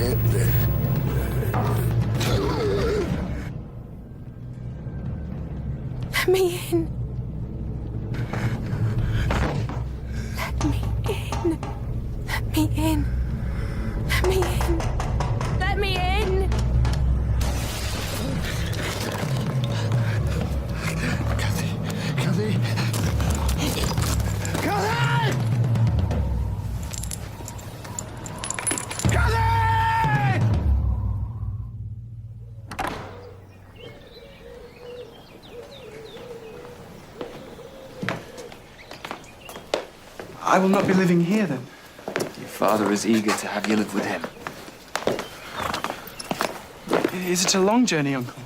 Let me in. Let me in. Let me in. Let me in. Let me in. Kathy! Kathy! Kathy! Kathy! I will not be living here, then. Your father is eager to have you live with him. Is it a long journey, Uncle?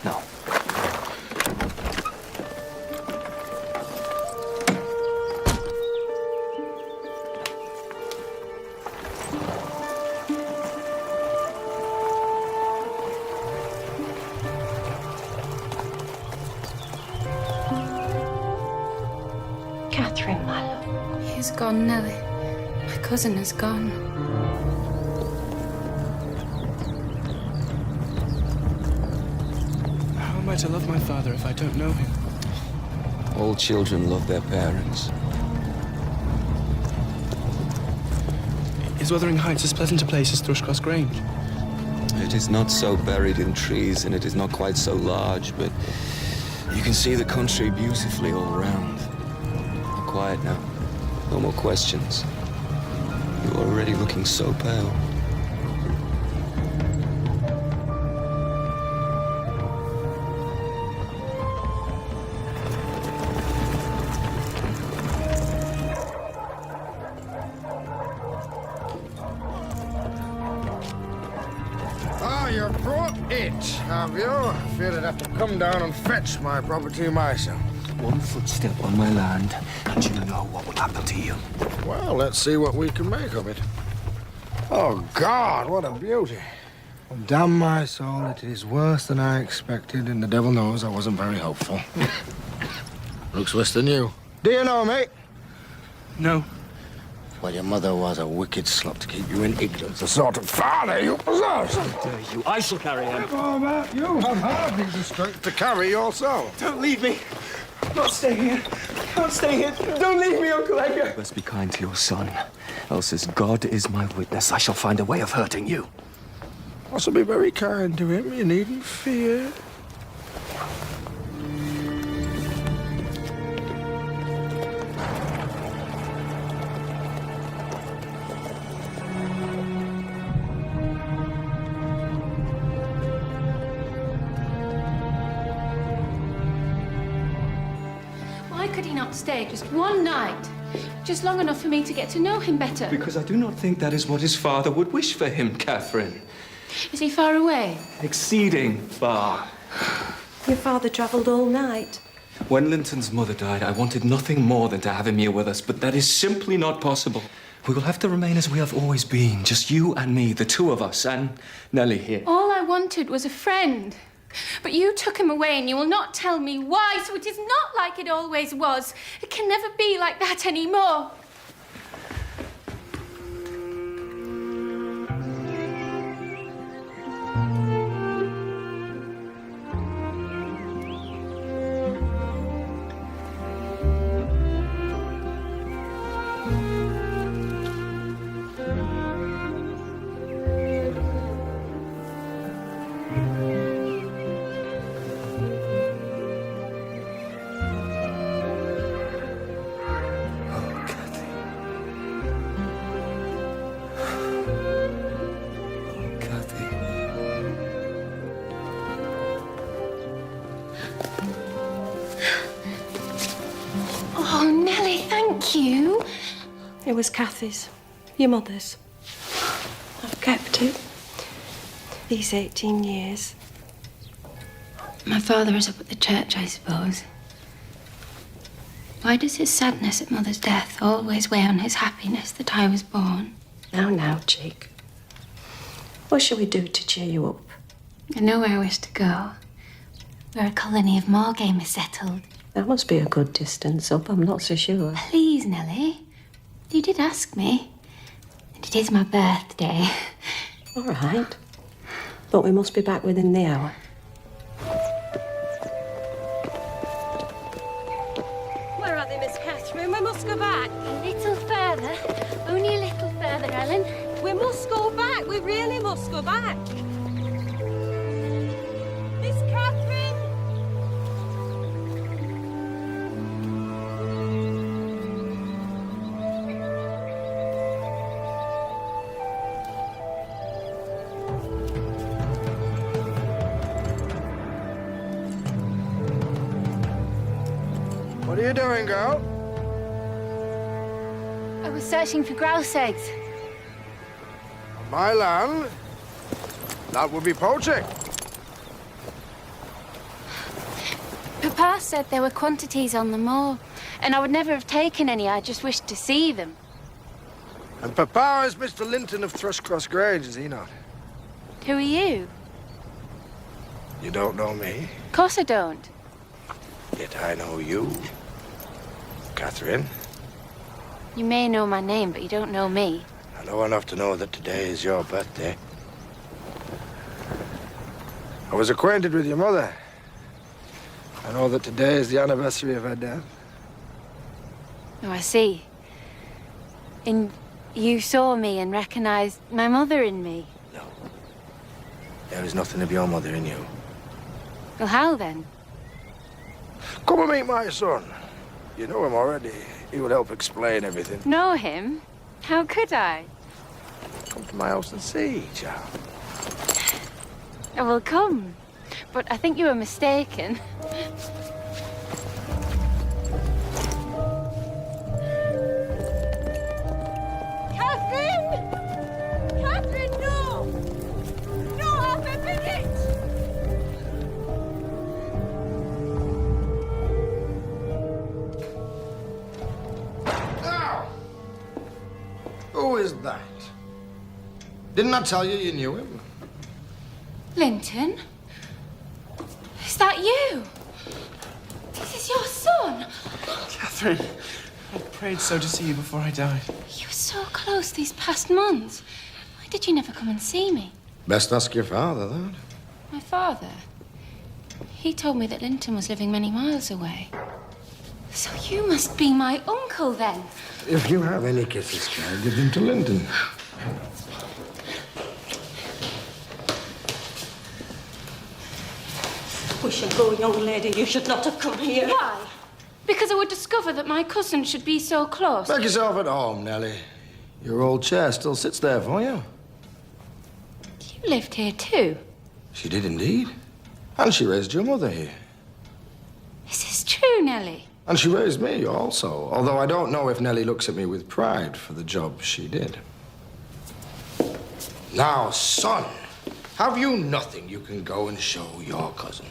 No. Catherine, my love. He's gone, Nellie. My cousin is gone. How am I to love my father if I don't know him? All children love their parents. Is Wuthering Heights as pleasant a place as Thrushcross Grange? It is not so buried in trees, and it is not quite so large, but you can see the country beautifully all around. Quiet now. No more questions. You're already looking so pale. Ah, you brought it, have you? I feared I'd have to come down and fetch my property myself. One footstep on my land, and you know what will happen to you. Well, let's see what we can make of it. Oh, God, what a beauty. Well, damn my soul, it is worse than I expected, and the devil knows I wasn't very hopeful. Looks worse than you. Do you know me? No. Well, your mother was a wicked slut to keep you in ignorance, the sort of father you possess. How dare you? I shall carry him. How about you have hardly the strength to carry yourself. Don't leave me. I'm not staying here. I'm not staying here. Don't leave me, Uncle Edgar. You must be kind to your son, else as God is my witness, I shall find a way of hurting you. I shall be very kind to him. You needn't fear. Why could he not stay just one night? Just long enough for me to get to know him better. Because I do not think that is what his father would wish for him, Catherine. Is he far away? Exceeding far. Your father travelled all night. When Linton's mother died, I wanted nothing more than to have him here with us, but that is simply not possible. We will have to remain as we have always been, just you and me, the two of us, and Nellie here. All I wanted was a friend. But you took him away and you will not tell me why, so it is not like it always was. It can never be like that anymore. Oh, Nellie, thank you. It was Kathy's, your mother's. I've kept it these 18 years. My father is up at the church, I suppose. Why does his sadness at Mother's death always weigh on his happiness that I was born? Now, cheek. What shall we do to cheer you up? I know where I wish to go. Where a colony of moor game is settled. That must be a good distance up, I'm not so sure. Please, Nellie. You did ask me. And it is my birthday. All right. But we must be back within the hour. Where are they, Miss Catherine? We must go back. A little further. Only a little further, Ellen. We must go back. We really must go back. Miss Catherine! What are you doing, girl? I was searching for grouse eggs. On my land? That would be poaching. Papa said there were quantities on the moor, and I would never have taken any. I just wished to see them. And Papa is Mr. Linton of Thrushcross Grange, is he not? Who are you? You don't know me, Of course I don't. yet I know you. Catherine, You may know my name, but you don't know me. I know enough to know that today is your birthday. I was acquainted with your mother. I know that today is the anniversary of her death. Oh, I see. And you saw me and recognized my mother in me. No. There is nothing of your mother in you. Well, how then? Come and meet my son. You know him already. He will help explain everything. Know him? How could I? Come to my house and see, child. I will come. But I think you were mistaken. Catherine! Catherine, no! No, half a minute! Now, who is that? Didn't I tell you you knew him? Linton? Is that you? This is your son? Catherine, I prayed so to see you before I died. You were so close these past months. Why did you never come and see me? Best ask your father, that. My father? He told me that Linton was living many miles away. So you must be my uncle, then. If you have any kisses, child, give them to Linton. We shall go, young lady. You should not have come here. Why? Because I would discover that my cousin should be so close. Make yourself at home, Nellie. Your old chair still sits there for you. You lived here too. She did indeed. And she raised your mother here. Is this true, Nellie? And she raised me also, although I don't know if Nellie looks at me with pride for the job she did. Now, son, have you nothing you can go and show your cousin?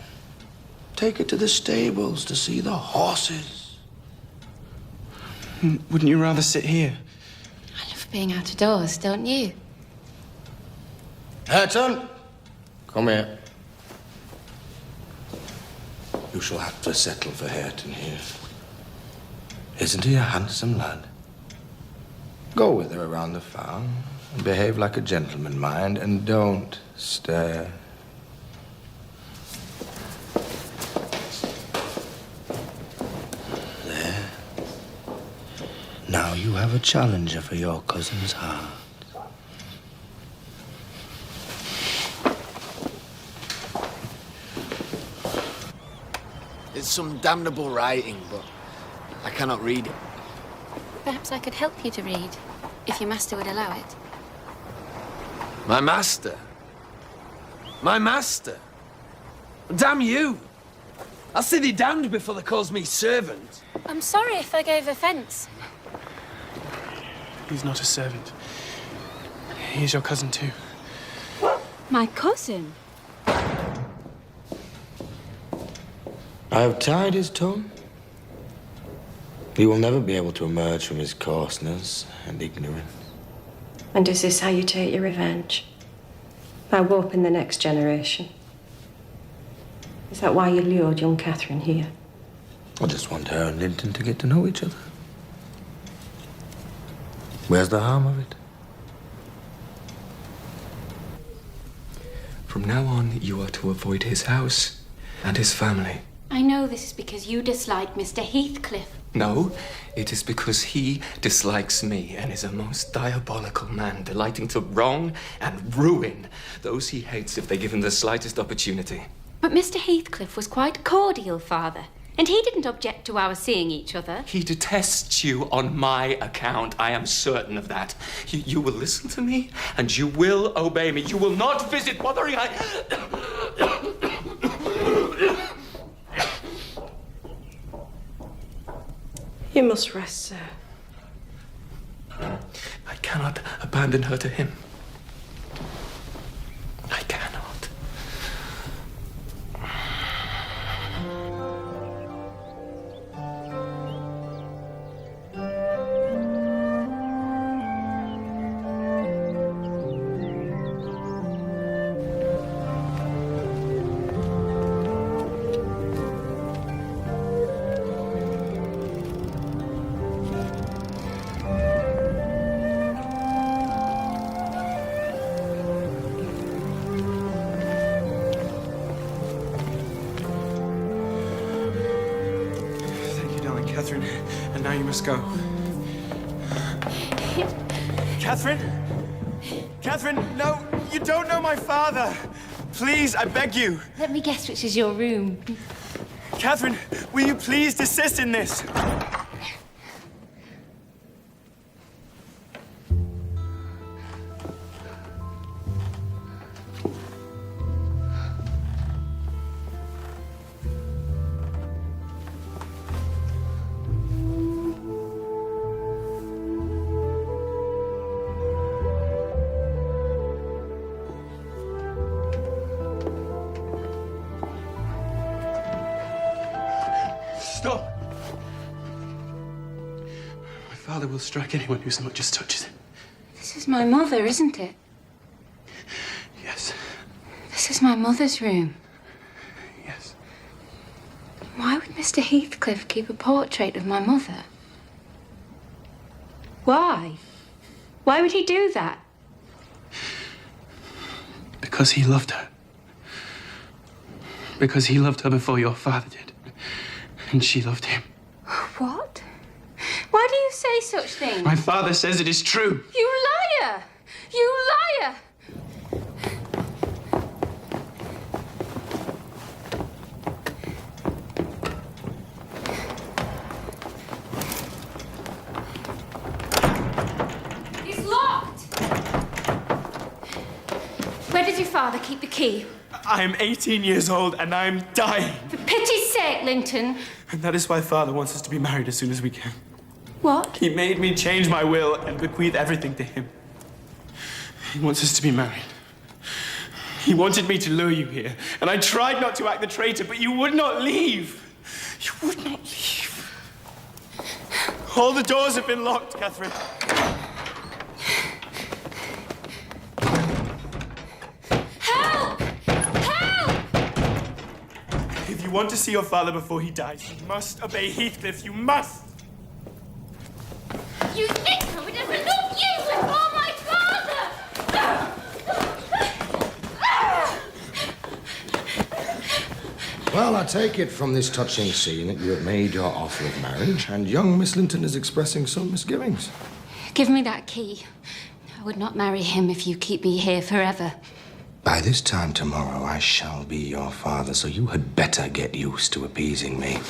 Take her to the stables to see the horses. Wouldn't you rather sit here? I love being out of doors, don't you? Hareton, come here. You shall have to settle for Hareton here. Isn't he a handsome lad? Go with her around the farm and behave like a gentleman, mind, and don't stare. There. Now you have a challenger for your cousin's heart. It's some damnable writing, but I cannot read it. Perhaps I could help you to read, if your master would allow it. My master? My master? Damn you! I'll see thee damned before they calls me servant. I'm sorry if I gave offence. He's not a servant. He's your cousin too. My cousin? I have tied his tongue. He will never be able to emerge from his coarseness and ignorance. And is this how you take your revenge? By warping the next generation? Is that why you lured young Catherine here? I just want her and Linton to get to know each other. Where's the harm of it? From now on, you are to avoid his house and his family. I know this is because you dislike Mr. Heathcliff. No, it is because he dislikes me and is a most diabolical man, delighting to wrong and ruin those he hates if they give him the slightest opportunity. But Mr. Heathcliff was quite cordial, Father, and he didn't object to our seeing each other. He detests you on my account. I am certain of that. You will listen to me, and you will obey me. You will not visit Wuthering. You must rest, sir. I cannot abandon her to him. I cannot. Kathrin, and now you must go. Kathrin? Kathrin, no, you don't know my father. Please, I beg you. Let me guess which is your room. Kathrin, will you please desist in this? Stop! My father will strike anyone who so much as touches him. This is my mother, isn't it? Yes. This is my mother's room. Yes. Why would Mr. Heathcliff keep a portrait of my mother? Why? Why would he do that? Because he loved her. Because he loved her before your father did. And she loved him. What? Why do you say such things? My father says it is true. You liar! You liar! It's locked! Where did your father keep the key? I am 18 years old and I am dying. For pity's sake, Linton. And that is why father wants us to be married as soon as we can. What? He made me change my will and bequeath everything to him. He wants us to be married. He wanted me to lure you here, and I tried not to act the traitor, but you would not leave. You would not leave. All the doors have been locked, Kathrin. Help! Help! If you want to see your father before he dies, you must obey Heathcliff. You must! You think I would ever love you before my father? Well, I take it from this touching scene that you have made your offer of marriage, and young Miss Linton is expressing some misgivings. Give me that key. I would not marry him if you keep me here forever. By this time tomorrow, I shall be your father, so you had better get used to appeasing me.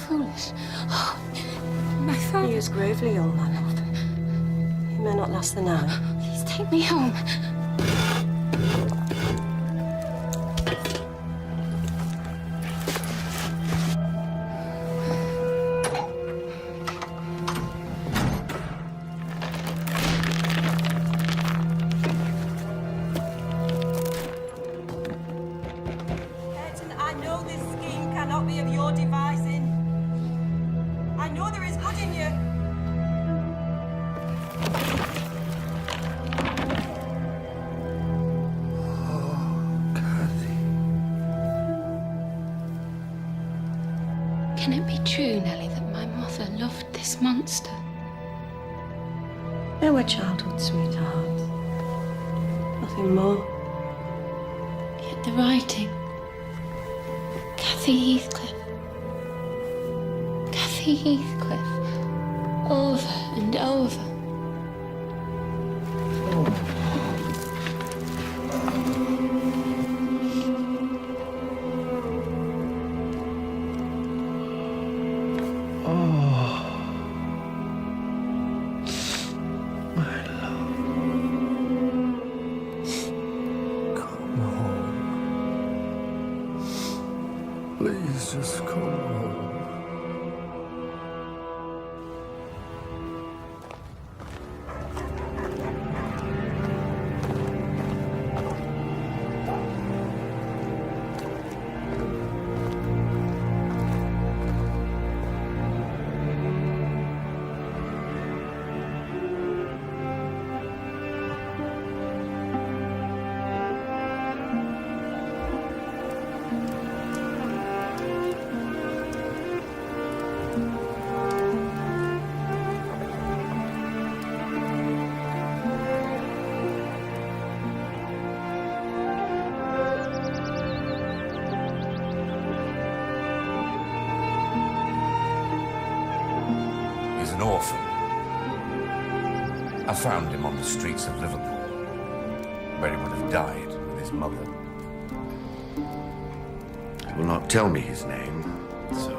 foolish. Oh, my father. He is gravely ill, my love. He may not last the night. Please take me home. I know this scheme cannot be of your devising. I know there is good in you. Can it be true, Nellie, that my mother loved this monster? They were childhood sweethearts. Nothing more. Yet the writing. Kathy Heathcliff. Kathy Heathcliff. Over and over. Please just come home. He's an orphan. I found him on the streets of Liverpool, where he would have died with his mother. He will not tell me his name, so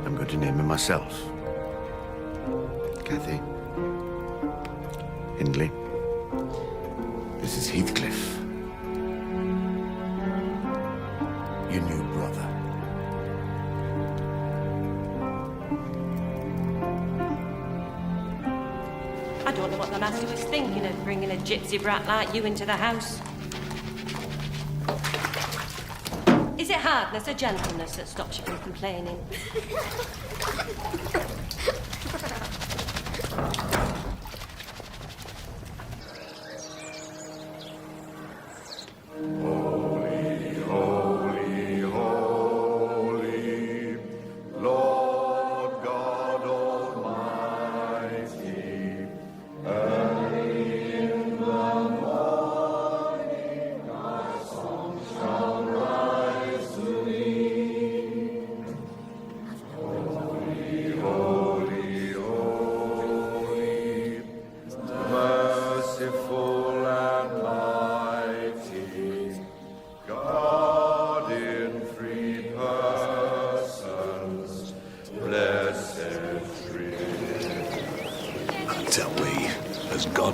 I'm going to name him myself. Kathy. Hindley. This is Heathcliff. Your new brother. I don't know what the master was thinking of bringing a gypsy brat like you into the house. Is it hardness or gentleness that stops you from complaining?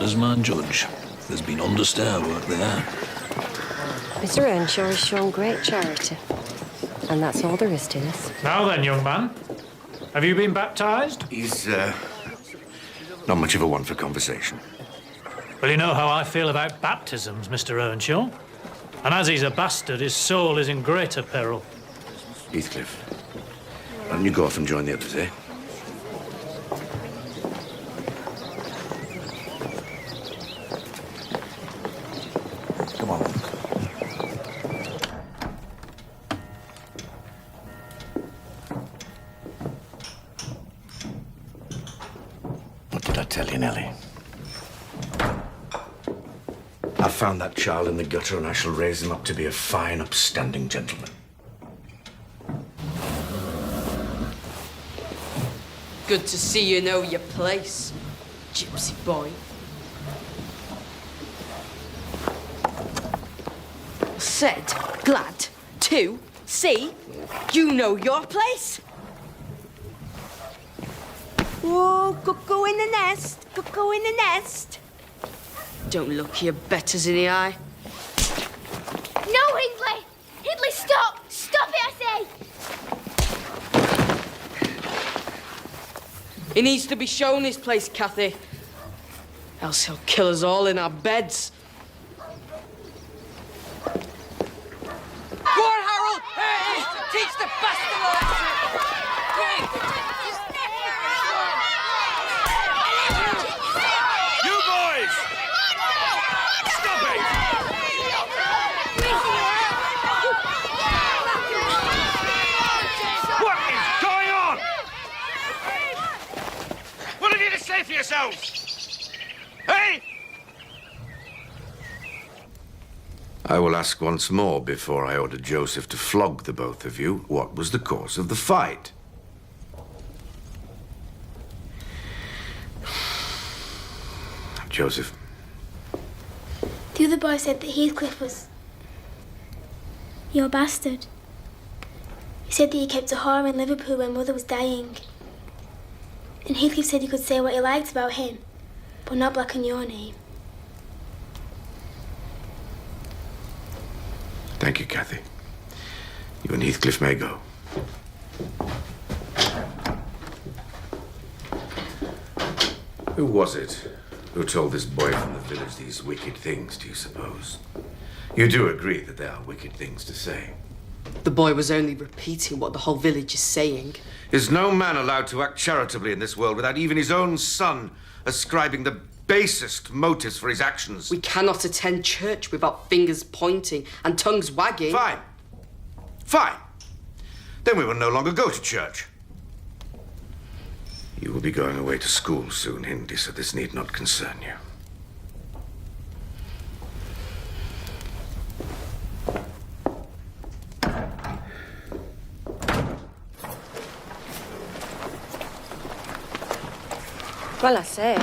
As my judge, there's been understair work there. Mr. Earnshaw has shown great charity, and that's all there is to this. Now then, young man, have you been baptised? He's, not much of a one for conversation. Well, you know how I feel about baptisms, Mr. Earnshaw. And as he's a bastard, his soul is in greater peril. Heathcliff, why don't you go off and join the others, eh? Come on. What did I tell you, Nellie? I found that child in the gutter and I shall raise him up to be a fine, upstanding gentleman. Good to see you know your place, gypsy boy. Said, glad to see you know your place. Whoa, cuckoo in the nest, cuckoo in the nest. Don't look your betters in the eye. No, Hindley! Hindley, stop! Stop it, I say! He needs to be shown his place, Cathy. Else he'll kill us all in our beds. Go on, Harold! Hey, teach the bastard a lesson! You boys! Stop it! What is going on? What have you to say for yourselves? Hey! I will ask once more before I order Joseph to flog the both of you. What was the cause of the fight? Joseph. The other boy said that Heathcliff was your bastard. He said that you kept a whore in Liverpool when Mother was dying. And Heathcliff said he could say what he liked about him, but not blacken your name. Thank you, Cathy. You and Heathcliff may go. Who was it who told this boy from the village these wicked things, do you suppose? You do agree that they are wicked things to say? The boy was only repeating what the whole village is saying. Is no man allowed to act charitably in this world without even his own son ascribing the basest motives for his actions? We cannot attend church without fingers pointing and tongues wagging. Fine. Fine. Then we will no longer go to church. You will be going away to school soon, Hindy, so this need not concern you. Well, I say,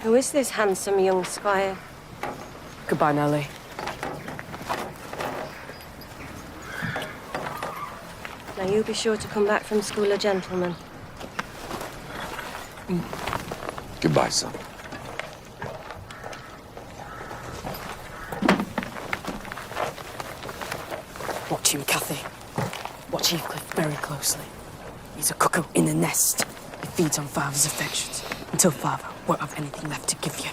who is this handsome young squire? Goodbye, Nellie. Now, you be sure to come back from school a gentleman. Goodbye, son. Watch him, Cathy. Watch Heathcliff very closely. He's a cuckoo in the nest. He feeds on Father's affections until Father won't have anything left to give you.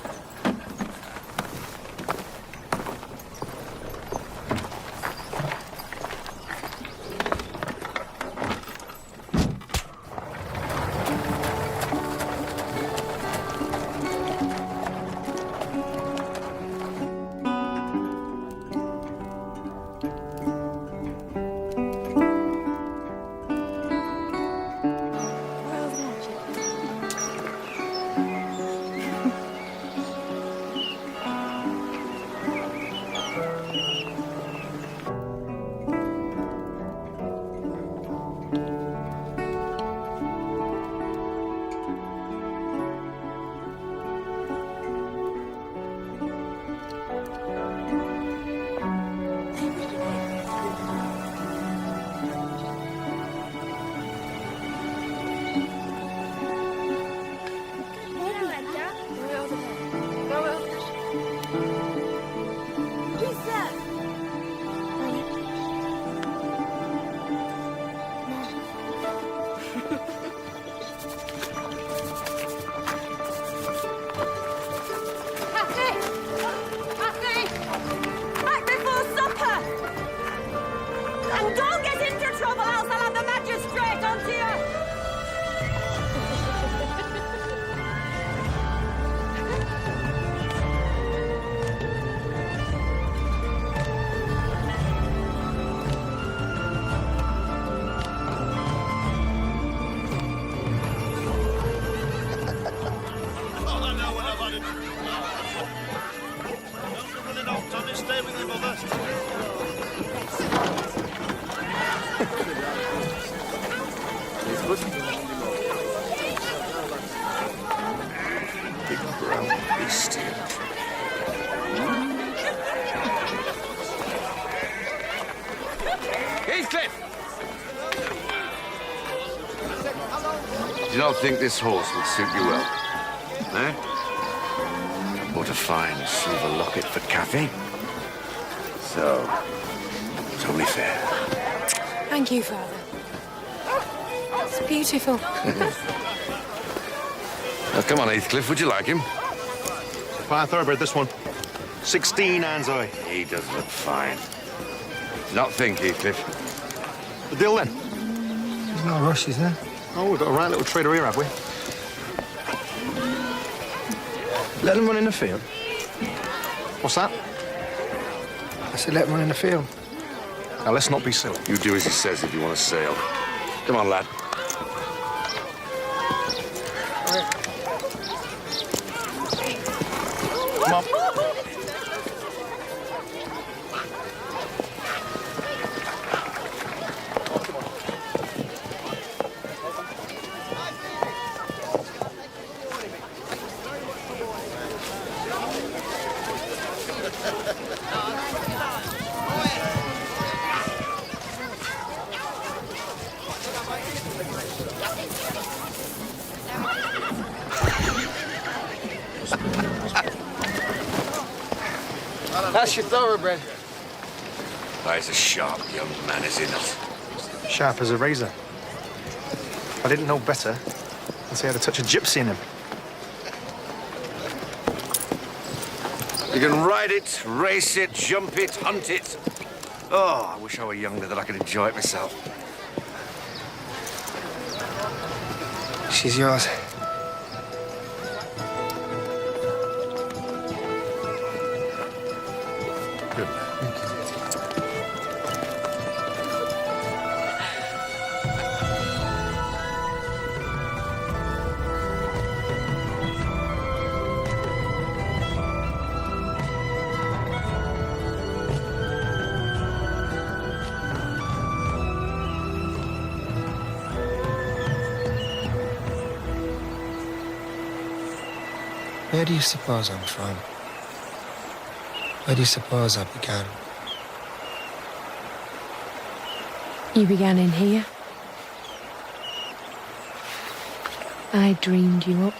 Heathcliff! Do you not think this horse would suit you well? Eh? What a fine silver locket for Kathy. So, it's only fair. Thank you, Father. It's beautiful. Now, come on, Heathcliff, would you like him? Fine thoroughbred, this one. 16 hands high. He does look fine. Not think, Heathcliff. The deal then? There's no rush, is there? Oh, we've got a right little trader here, have we? Let them run in the field. What's that? I said let them run in the field. Now, let's not be silly. You do as he says if you want to sail. Come on, lad. Come on. That's your thoroughbred. That is a sharp young man, is he not? Sharp as a razor. I didn't know better until he had a touch of gypsy in him. You can ride it, race it, jump it, hunt it. Oh, I wish I were younger that I could enjoy it myself. She's yours. Good. Where do you suppose I'm from? Where do you suppose I began? You began in here. I dreamed you up.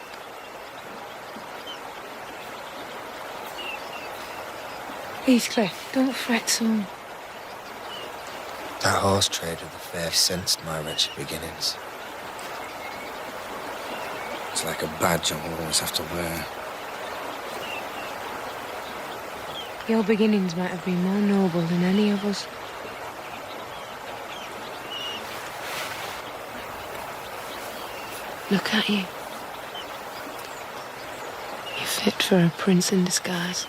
Heathcliff, don't fret so. That horse trade of the fair sensed my wretched beginnings. It's like a badge I'll always have to wear. Your beginnings might have been more noble than any of us. Look at you. You're fit for a prince in disguise.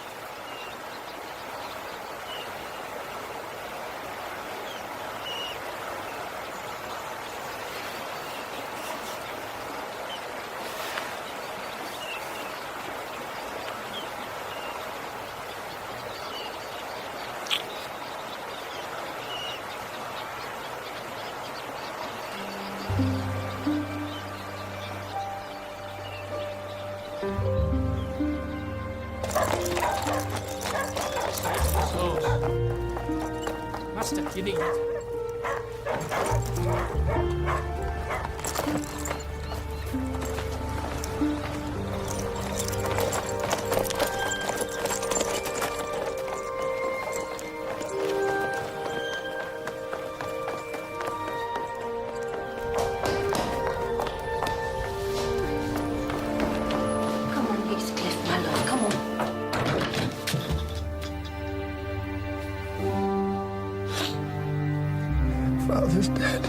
Master, you need it. Come on, Heathcliff, my love, come on. Father's dead.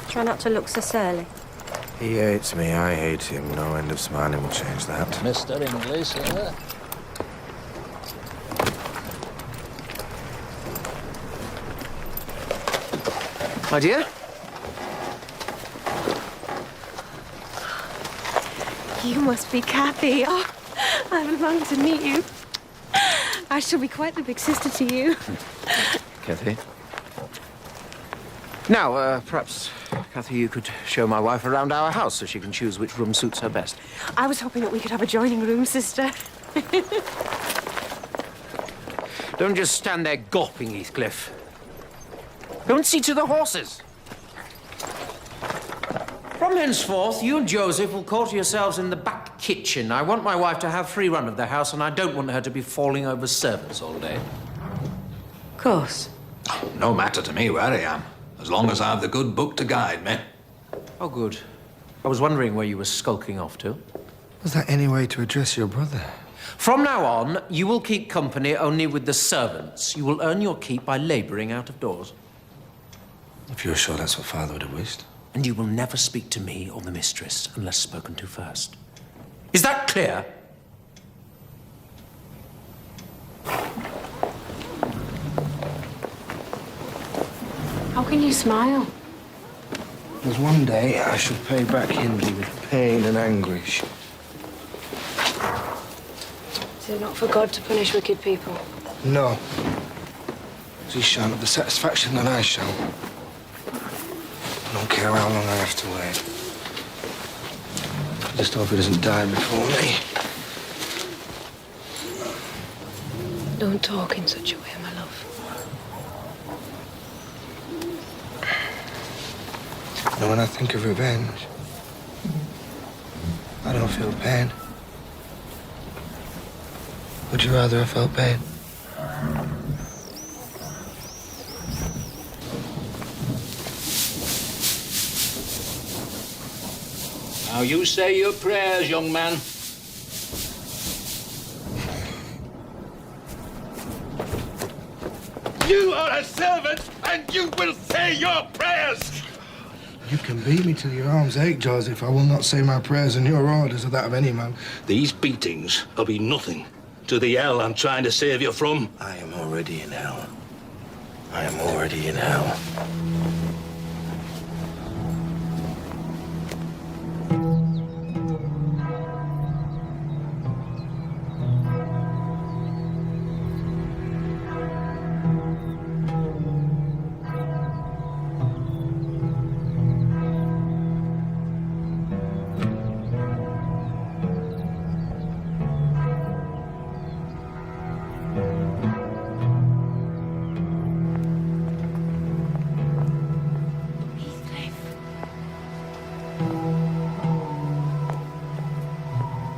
Try not to look so surly. He hates me, I hate him. No end of smiling will change that. Mr. English, sir. My dear? You must be Kathy. Oh, I've longed to meet you. I shall be quite the big sister to you. Kathy? Now, perhaps Cathy, you could show my wife around our house so she can choose which room suits her best. I was hoping that we could have a joining room, sister. Don't just stand there gawping, Heathcliff. Go and see to the horses. From henceforth, you and Joseph will quarter yourselves in the back kitchen. I want my wife to have free run of the house, and I don't want her to be falling over servants all day. Of course. No matter to me where I am, as long as I have the good book to guide me. Oh, good. I was wondering where you were skulking off to. Was that any way to address your brother? From now on, you will keep company only with the servants. You will earn your keep by labouring out of doors. If you're sure that's what Father would have wished. And you will never speak to me or the mistress unless spoken to first. Is that clear? How can you smile? Because one day I shall pay back Hindley with pain and anguish. Is it not for God to punish wicked people? No. He shan't have the satisfaction that I shall. I don't care how long I have to wait. I just hope he doesn't die before me. Don't talk in such a way, my love. Now, when I think of revenge, I don't feel pain. Would you rather have felt pain? Now you say your prayers, young man. You are a servant, and you will say your prayers! You can beat me till your arms ache, Joseph. I will not say my prayers, and your orders are that of any man. These beatings will be nothing to the hell I'm trying to save you from. I am already in hell. I am already in hell.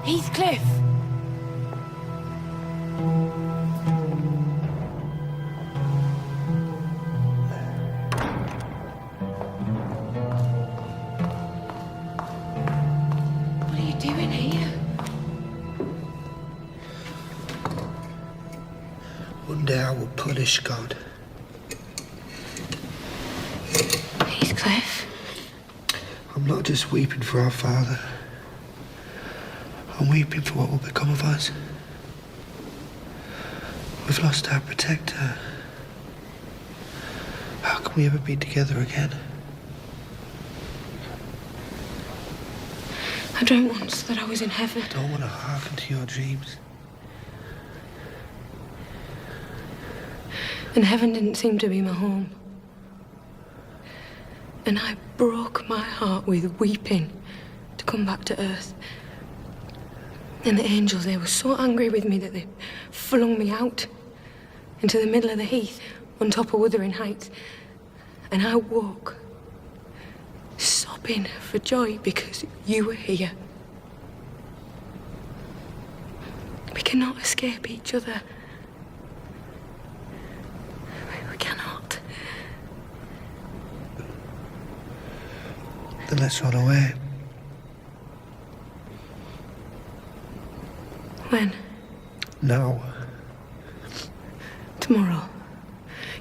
Heathcliff! What are you doing here? One day I will punish God. Heathcliff? I'm not just weeping for our father. I'm weeping for what will become of us. We've lost our protector. How can we ever be together again? I dreamt once that I was in heaven. I don't want to hearken to your dreams. And heaven didn't seem to be my home. And I broke my heart with weeping to come back to earth. And the angels, they were so angry with me that they flung me out into the middle of the heath on top of Wuthering Heights. And I woke, sobbing for joy because you were here. We cannot escape each other. We cannot. Then let's run away. When? Now. Tomorrow.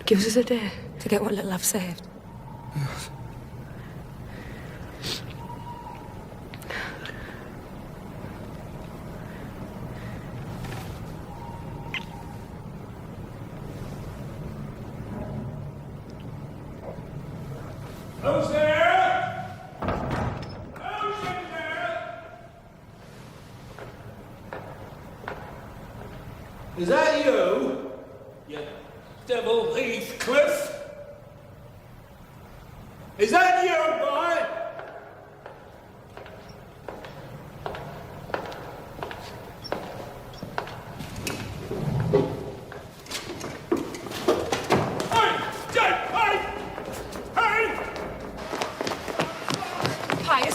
Gives us a day to get what little I've saved. Yes. Who's there? Who's in there? Is that you? You devil Heathcliff? Is that you, boy?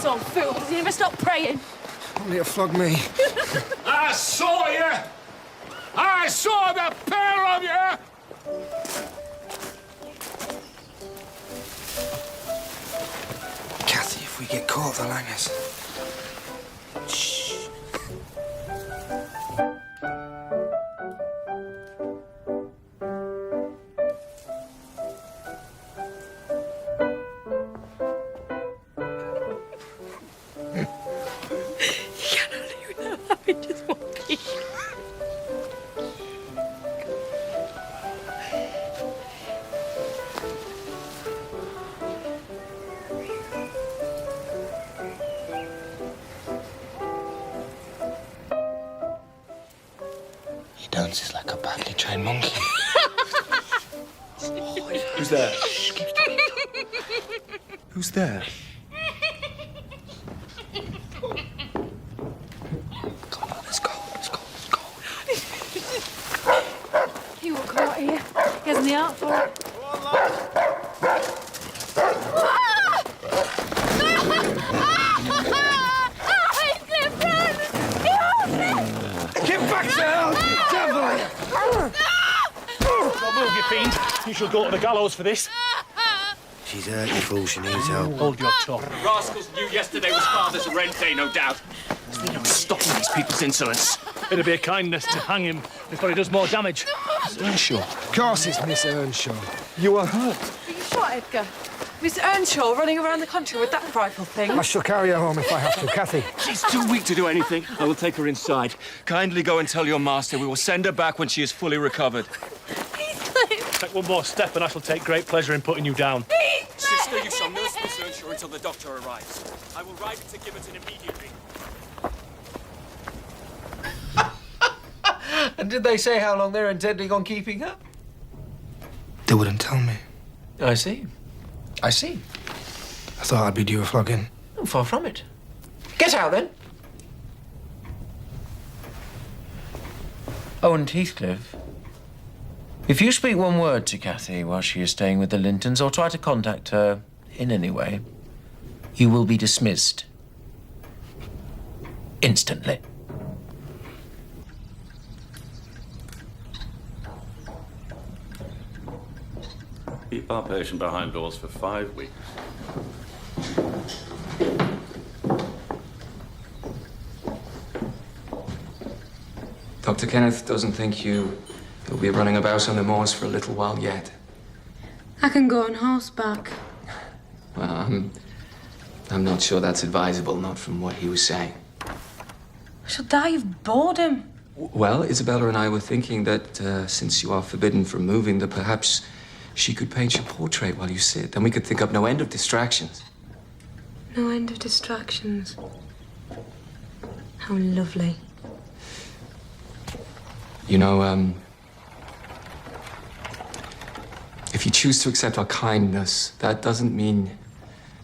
this old fool. Does he never stop praying? Only to flog me. I saw you! I saw the pair of you! Kathy, if we get caught, they'll hang us. Shh. He dances like a badly trained monkey. Who's there? Who's there? Come on, let's go. He won't come out here. He hasn't the art for it. Get back to hell, you devil! Don't move, you fiend. You shall go to the gallows for this. She's hurt, you fool. She needs help. Hold your tongue. The rascals knew yesterday was Father's rente, no doubt. There's no stopping these people's insolence. It'd be a kindness to hang him before he does more damage. Earnshaw. Of course it's Miss Earnshaw. You were hurt. Are you sure, Edgar? Miss Earnshaw running around the country with that frightful thing? I shall carry her home if I have to. Kathy. She's too weak to do anything. I will take her inside. Kindly go and tell your master we will send her back when she is fully recovered. Take one more step and I shall take great pleasure in putting you down. Sister, you shall nurse Miss Earnshaw until the doctor arrives. I will ride to Gibberton immediately. And did they say how long they're intending on keeping her? They wouldn't tell me. I see. I see. I thought I'd be due a flogging. I'm far from it. Get out, then. Oh, and Heathcliff, if you speak one word to Kathy while she is staying with the Lintons or try to contact her in any way, you will be dismissed. Instantly. Keep our patient behind doors for 5 weeks. Dr. Kenneth doesn't think you'll be running about on the moors for a little while yet. I can go on horseback. Well, I'm not sure that's advisable, not from what he was saying. I shall die of boredom. Well, Isabella and I were thinking that since you are forbidden from moving, that perhaps she could paint your portrait while you sit. Then we could think up no end of distractions. No end of distractions. How lovely. You know, if you choose to accept our kindness, that doesn't mean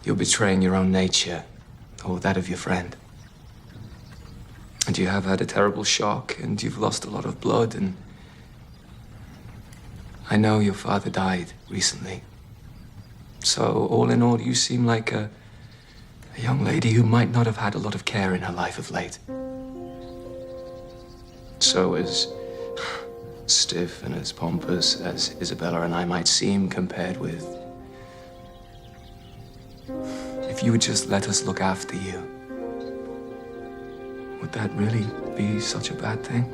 you're betraying your own nature or that of your friend. And you have had a terrible shock, and you've lost a lot of blood, and I know your father died recently. So, all in all, you seem like a young lady who might not have had a lot of care in her life of late. So, as stiff and as pompous as Isabella and I might seem compared with, if you would just let us look after you, would that really be such a bad thing?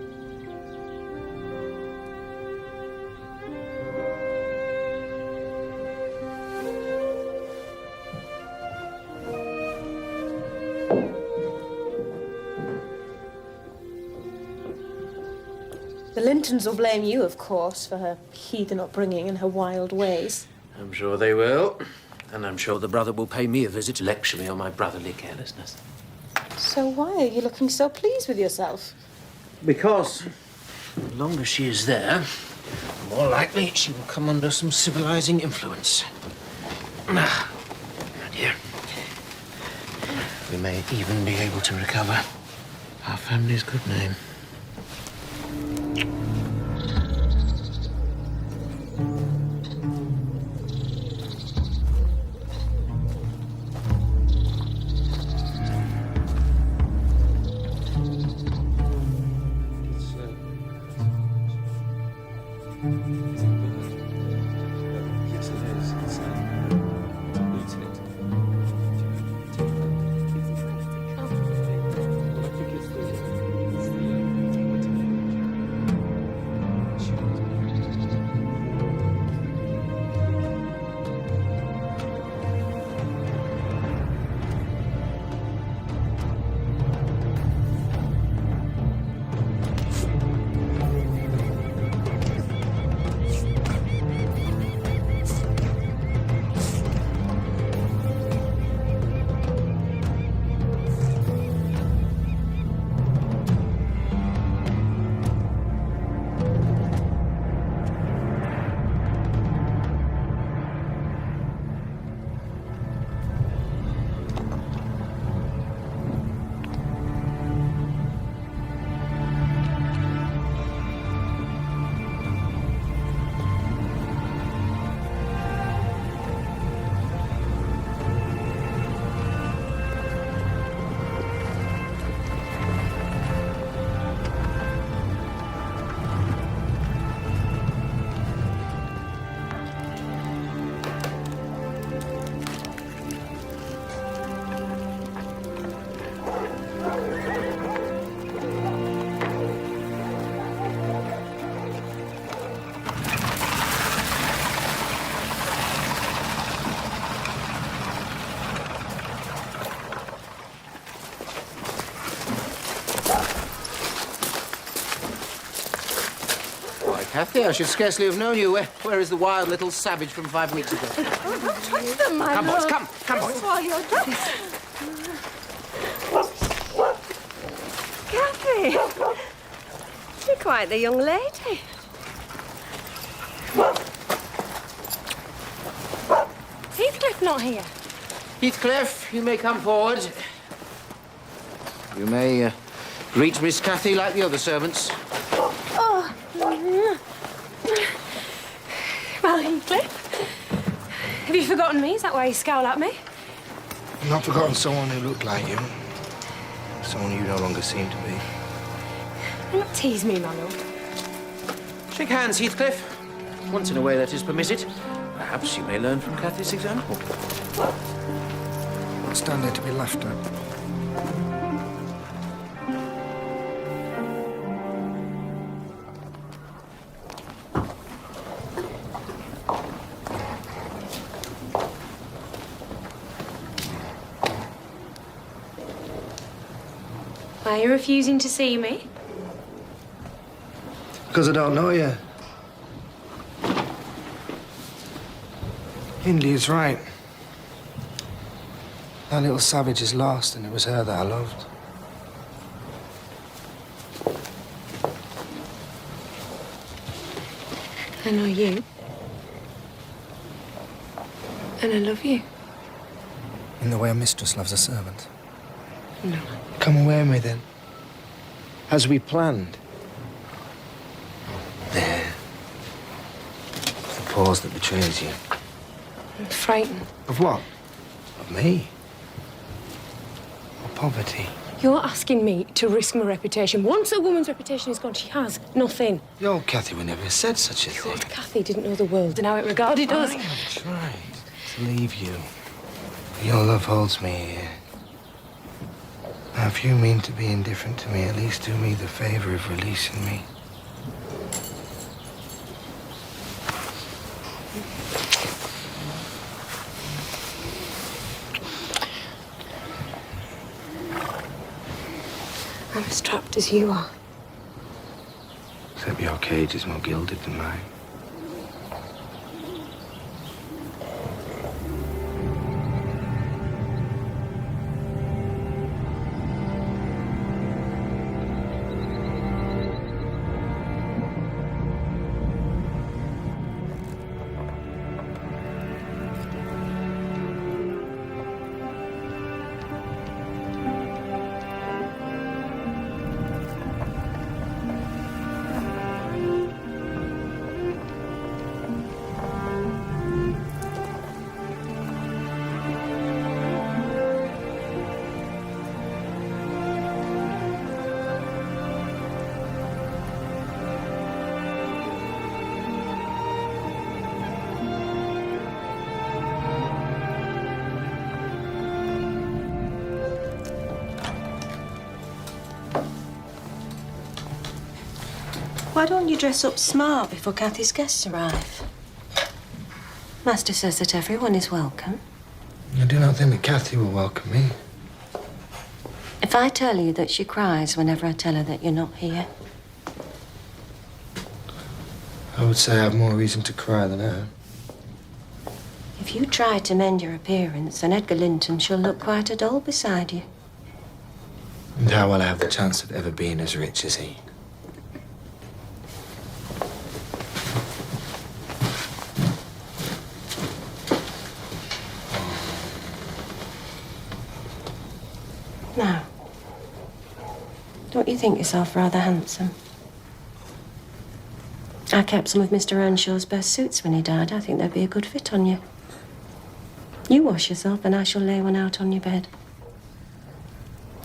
The Lintons will blame you, of course, for her heathen upbringing and her wild ways. I'm sure they will. And I'm sure the brother will pay me a visit to lecture me on my brotherly carelessness. So why are you looking so pleased with yourself? Because the longer she is there, the more likely she will come under some civilizing influence. Ah, dear. We may even be able to recover our family's good name. Kathy, I should scarcely have known you. Where is the wild little savage from 5 weeks ago? Don't touch them, my Come, lord. boys, come, boys. Swallow your dress. Kathy, you're quite the young lady. Heathcliff not here. Heathcliff, you may come forward. You may greet Miss Kathy like the other servants. Oh. Well, Heathcliff, have you forgotten me? Is that why you scowl at me? I've not forgotten someone who looked like you. Someone you no longer seem to be. Don't tease me, my lord. Shake hands, Heathcliff. Once in a way that is permitted. Perhaps you may learn from Kathy's example. Don't stand there to be laughed at. Why are you refusing to see me? Because I don't know you. Hindley is right. That little savage is lost, and it was her that I loved. I know you. And I love you. In the way a mistress loves a servant. No. Come away with me, then. As we planned. There. The pause that betrays you. I'm frightened. Of what? Of me? Of poverty? You're asking me to risk my reputation. Once a woman's reputation is gone, she has nothing. Your Kathy would never have said such a thing. Old Kathy didn't know the world and how it regarded us. I have tried to leave you. Your love holds me here. Now, if you mean to be indifferent to me, at least do me the favor of releasing me. I'm as trapped as you are. Except your cage is more gilded than mine. Why don't you dress up smart before Kathy's guests arrive? Master says that everyone is welcome. I do not think that Kathy will welcome me. If I tell you that she cries whenever I tell her that you're not here, I would say I have more reason to cry than her. if you try to mend your appearance, then Edgar Linton shall look quite a doll beside you. And how will I have the chance of ever being as rich as he? Now, don't you think yourself rather handsome? I kept some of Mr. Earnshaw's best suits when he died. I think they'd be a good fit on you. You wash yourself and I shall lay one out on your bed.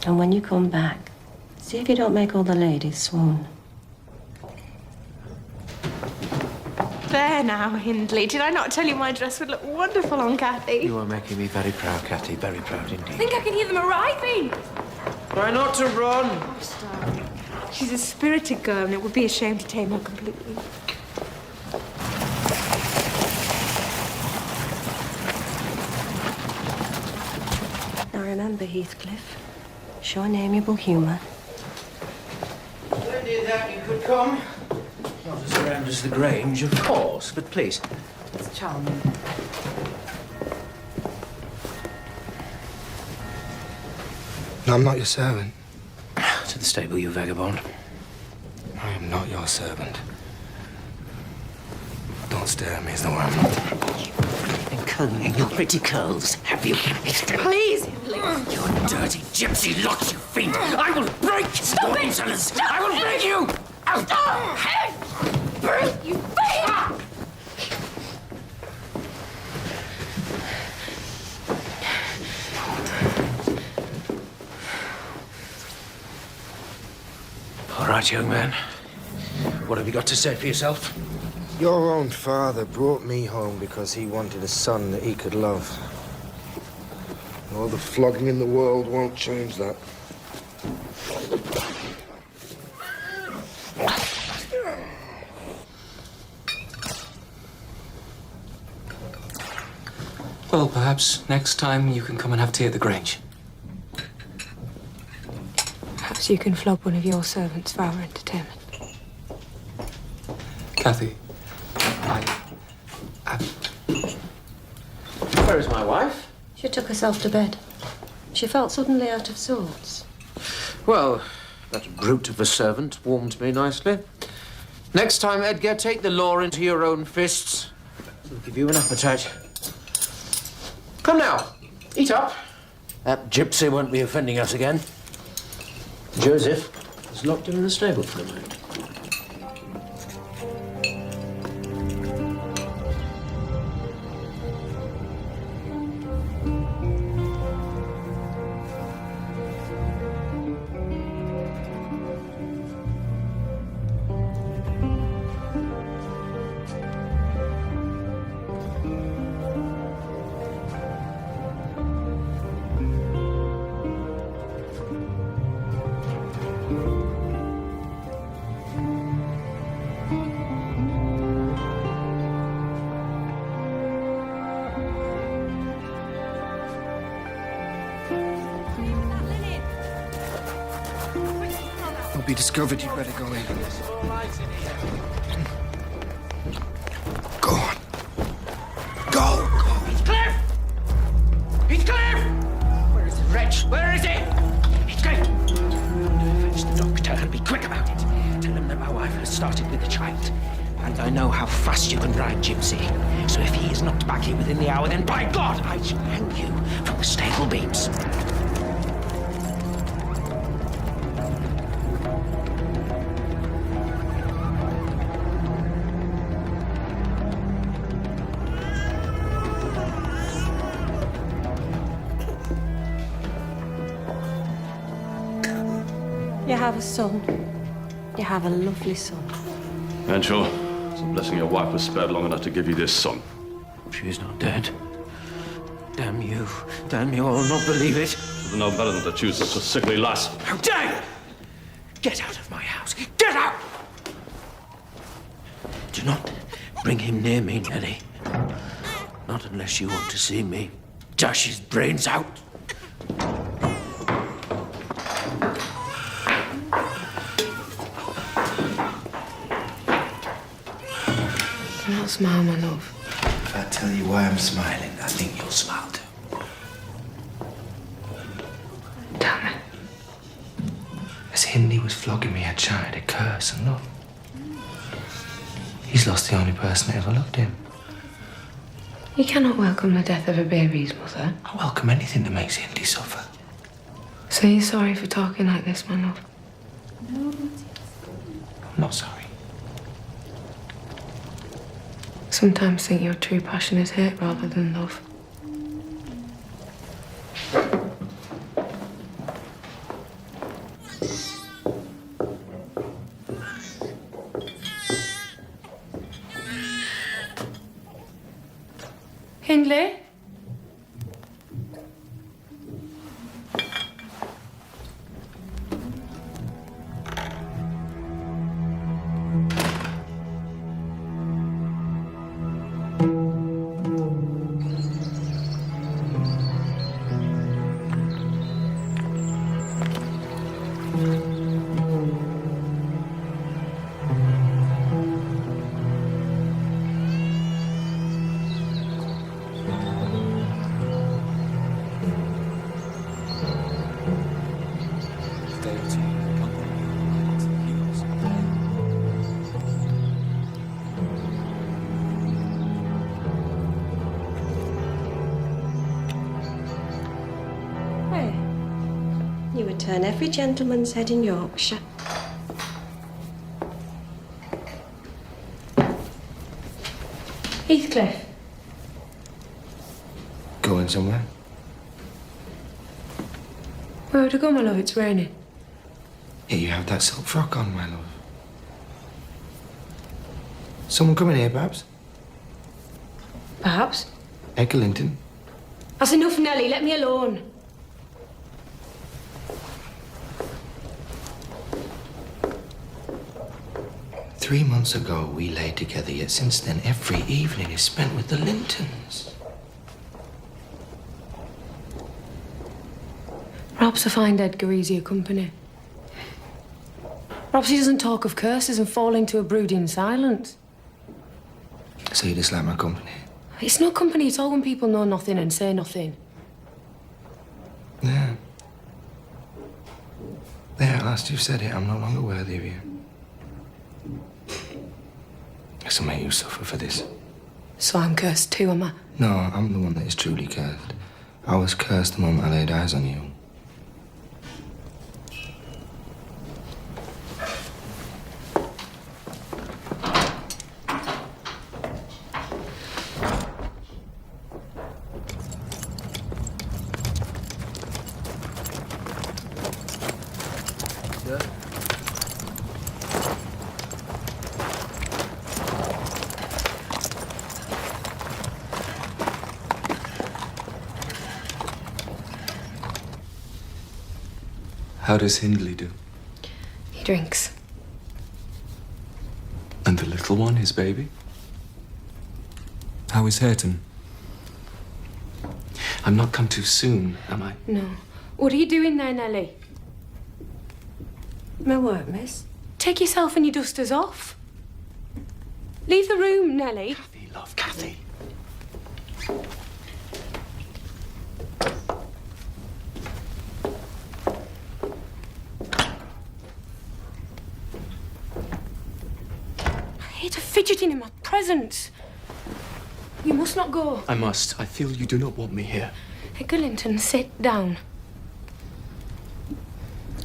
And when you come back, see if you don't make all the ladies swoon. There now, Hindley. Did I not tell you my dress would look wonderful on Kathy? You are making me very proud, Kathy. Very proud I indeed. think I can hear them arriving. Try not to run. She's a spirited girl, and it would be a shame to tame her completely. Now remember, Heathcliff, show an amiable humour. Splendid that you could come. Not as around as the Grange, of course, but please. It's charming. No, I'm not your servant. To the stable, you vagabond. I am not your servant. Don't stare at me as though I'm not. Been combing your pretty curls, have you? Please! You dirty gypsy lot, you fiend! I will break Stop your it! insolence! Stop I will it! break you! Out! Stop! Brute, you fiend! All right, young man. What have you got to say for yourself? Your own father brought me home because he wanted a son that he could love. All the flogging in the world won't change that. Well, perhaps next time you can come and have tea at the Grange. Perhaps you can flog one of your servants for our entertainment. Kathy, Where is my wife? She took herself to bed. She felt suddenly out of sorts. Well, that brute of a servant warmed me nicely. Next time, Edgar, take the law into your own fists. It'll give you an appetite. Come now, eat up. That gypsy won't be offending us again. Joseph is locked him in the stable for the night. You'll be discovered. You'd better go in. Go on. Go! Heathcliff! Heathcliff! Where is the wretch? Where is he? Heathcliff! Fetch the doctor and be quick about it. Tell him that my wife has started with the child. And I know how fast you can ride, Gypsy. So if he is not back here within the hour, then by God, I shall hang you from the stable beams. You have a son. You have a lovely son. Eirnşo, it's a blessing your wife was spared long enough to give you this son. She is not dead. Damn you. Damn you, I will not believe it. You're no better than to choose such a sickly lass. How dare you! Get out of my house. Get out! Do not bring him near me, Nellie. Not unless you want to see me dash his brains out. Do not smile, my love. If I tell you why I'm smiling, I think you'll smile too. Damn it. As Hindi was flogging me, I shouted a curse, and look. He's lost the only person that ever loved him. You cannot welcome the death of a baby's mother. I welcome anything that makes Hindi suffer. So you're sorry for talking like this, my love? I'm not sorry. Sometimes think your true passion is hate rather than love. Hindley? turn every gentleman's head in Yorkshire. Heathcliff. Going somewhere? Where would I go, my love? It's raining. Here you have that silk frock on, my love. Someone coming here, perhaps? Perhaps. Edgar Linton. That's enough, Nellie. Let me alone. Three months ago, we lay together, yet since then, every evening is spent with the Lintons. Perhaps I find Edgar easier company. Perhaps he doesn't talk of curses and fall into a brooding silence. So you dislike my company? It's no company at all when people know nothing and say nothing. Yeah. There, at last you've said it. I'm no longer worthy of you. I shall make you suffer for this. So I'm cursed too, am I? No, I'm the one that is truly cursed. I was cursed the moment I laid eyes on you. How does Hindley do? He drinks. And the little one, his baby? How is Hareton? I'm not come too soon, am I? No. What are you doing there, Nellie? My work, miss. Take yourself and your dusters off. Leave the room, Nellie. Kathy, love, Kathy. I hate her fidgeting in my presence. You must not go. I must. I feel you do not want me here. Edgar Linton, sit down.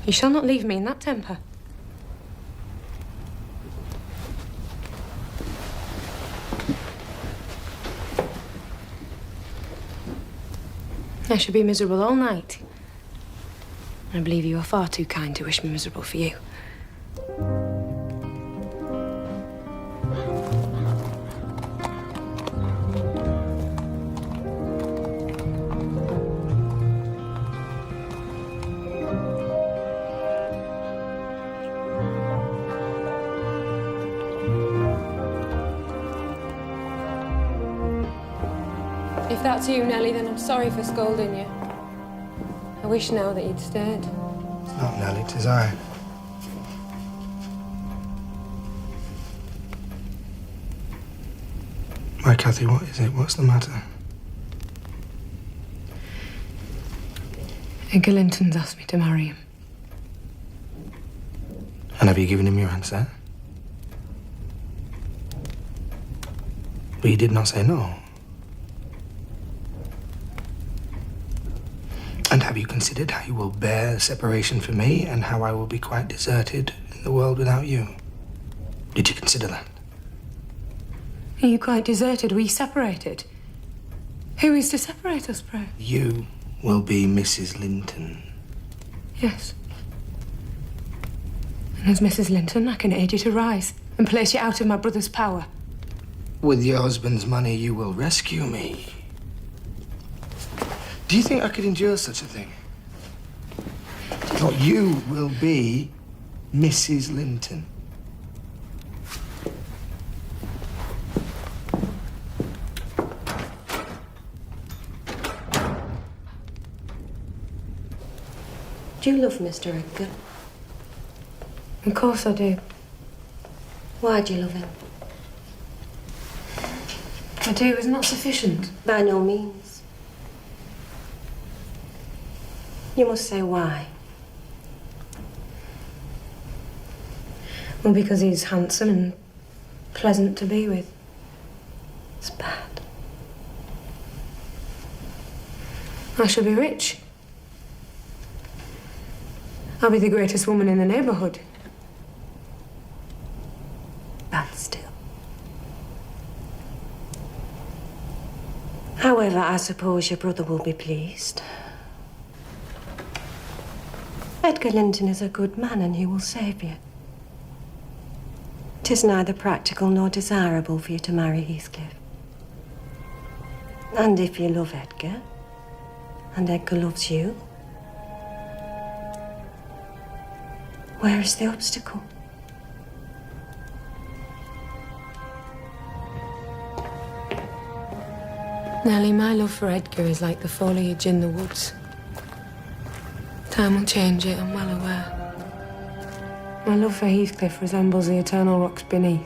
You shall not leave me in that temper. I should be miserable all night. I believe you are far too kind to wish me miserable for you. If that's you, Nellie, then I'm sorry for scolding you. I wish now that you'd stayed. It's not Nellie, 'tis I. Why, Kathy, what is it? What's the matter? Edgar Linton's asked me to marry him. And have you given him your answer? But you did not say no. And have you considered how you will bear separation from me and how I will be quite deserted in the world without you? Did you consider that? Are you quite deserted? Were you separated? Who is to separate us, pray? You will be Mrs. Linton. Yes. And as Mrs. Linton, I can aid you to rise and place you out of my brother's power. With your husband's money, you will rescue me. Do you think I could endure such a thing? No, you will be Mrs. Linton. Do you love Mr. Edgar? Of course I do. Why do you love him? I do is not sufficient. By no means. You must say why. Well, because he's handsome and pleasant to be with. It's bad. I shall be rich. I'll be the greatest woman in the neighborhood. And still. However, I suppose your brother will be pleased. Edgar Linton is a good man and he will save you. 'Tis neither practical nor desirable for you to marry Heathcliff. And if you love Edgar, and Edgar loves you, where is the obstacle? Nellie, my love for Edgar is like the foliage in the woods. Time will change it, I'm well aware. My love for Heathcliff resembles the eternal rocks beneath.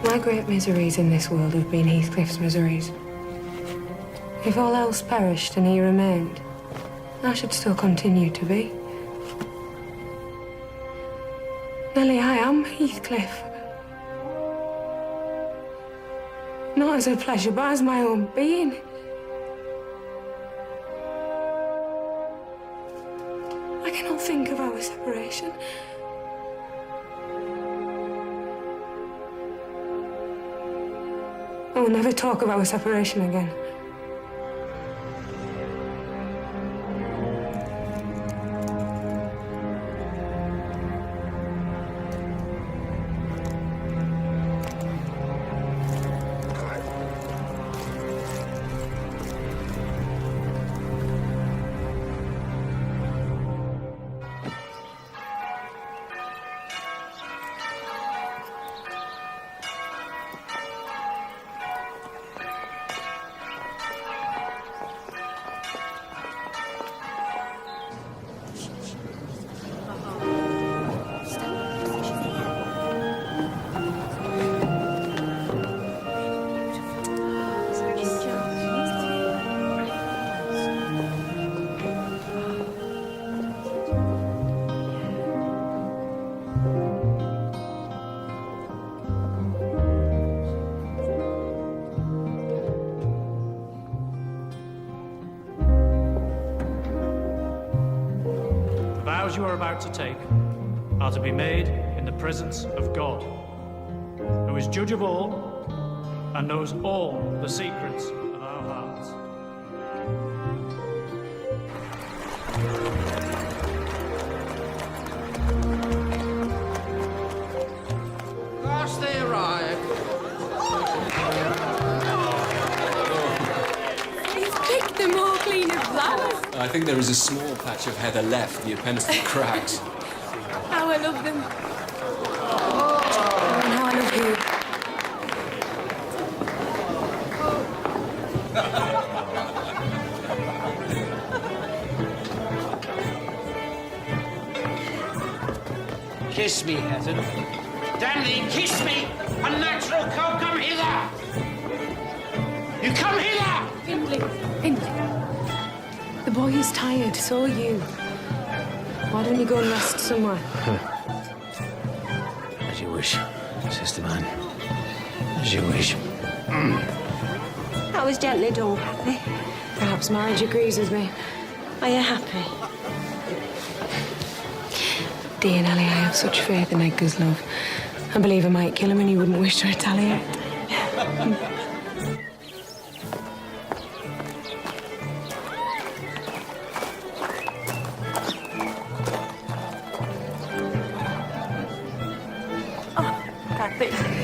My great miseries in this world have been Heathcliff's miseries. If all else perished and he remained, I should still continue to be. Nellie, I am Heathcliff. Not as a pleasure, but as my own being. I cannot think of our separation. I will never talk of our separation again. You are about to take are to be made in the presence of God, who is judge of all and knows all the secrets of our hearts. Last they arrive. He's picked them all clean of flowers. I think there is a small patch of heather left, the appendix cracks. How I love them. And how I love you. Kiss me, Heather. Damn thee, kiss me! Unnatural cow, come hither! You come hither! Hindley. The boy is tired, so are you. Why don't you go and rest somewhere? As you wish, sister mine. As you wish. That was gently done, Kathy. Perhaps marriage agrees with me. Are you happy? Dear Nellie, I have such faith in Edgar's love. I believe I might kill him and he wouldn't wish to retaliate.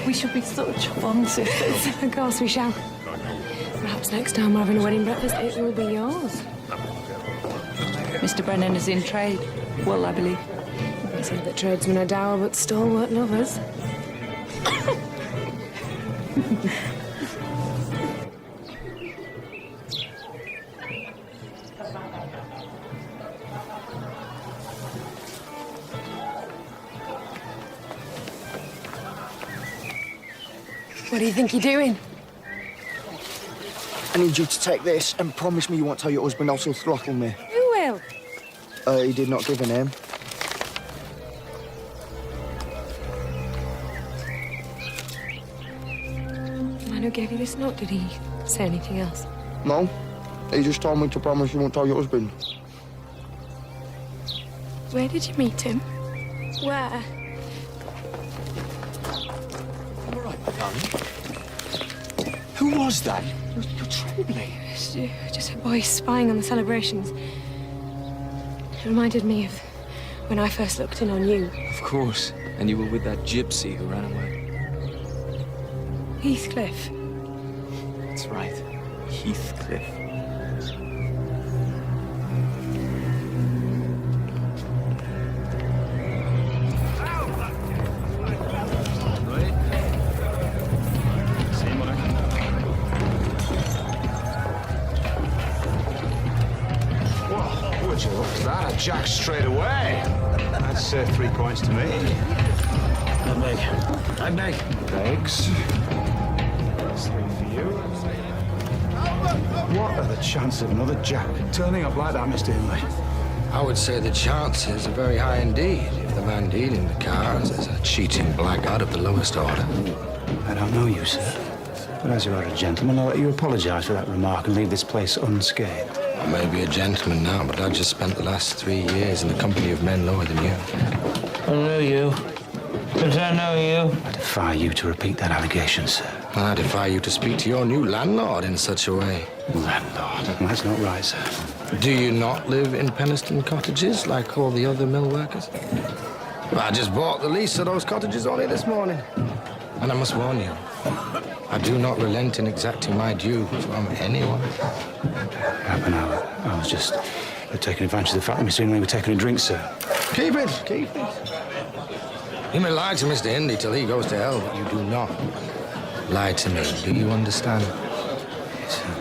We should be such fun sisters. Of course we shall. Perhaps next time we're having a wedding breakfast, it will be yours. Mr. Brennan is in trade. Well, I believe. They say that tradesmen are dour but stalwart lovers. What do you think you're doing? I need you to take this and promise me you won't tell your husband else he'll throttle me. Who will? He did not give a name. The man who gave you this note, did he say anything else? No. He just told me to promise you won't tell your husband. Where did you meet him? Where? All right, darling. Who was that? You're trembling. Just a boy spying on the celebrations. It reminded me of when I first looked in on you. Of course. And you were with that gypsy who ran away. Heathcliff. That's right. Heathcliff. Would you look at that? I jacked straight away. That's 3 points to me. I beg. Thanks. That's 3 for you. What are the chances of another jack turning up like that, Mr. Inley? I would say the chances are very high indeed if the man dealing the cards is a cheating blackguard of the lowest order. I don't know you, sir. But as you are a gentleman, I'll let you apologise for that remark and leave this place unscathed. I may be a gentleman now, but I've just spent the last 3 years in the company of men lower than you. I know you. But I know you. I defy you to repeat that allegation, sir. And I defy you to speak to your new landlord in such a way. Landlord? That's not right, sir. Do you not live in Penistone cottages like all the other mill workers? Well, I just bought the lease of those cottages only this morning. And I must warn you, I do not relent in exacting my due from anyone. I was just taking advantage of the fact that Mr. Inley were taking a drink, sir. Keep it, keep it. You may lie to Mr. Indy till he goes to hell, but you do not lie to me. Do you understand? Yes, sir.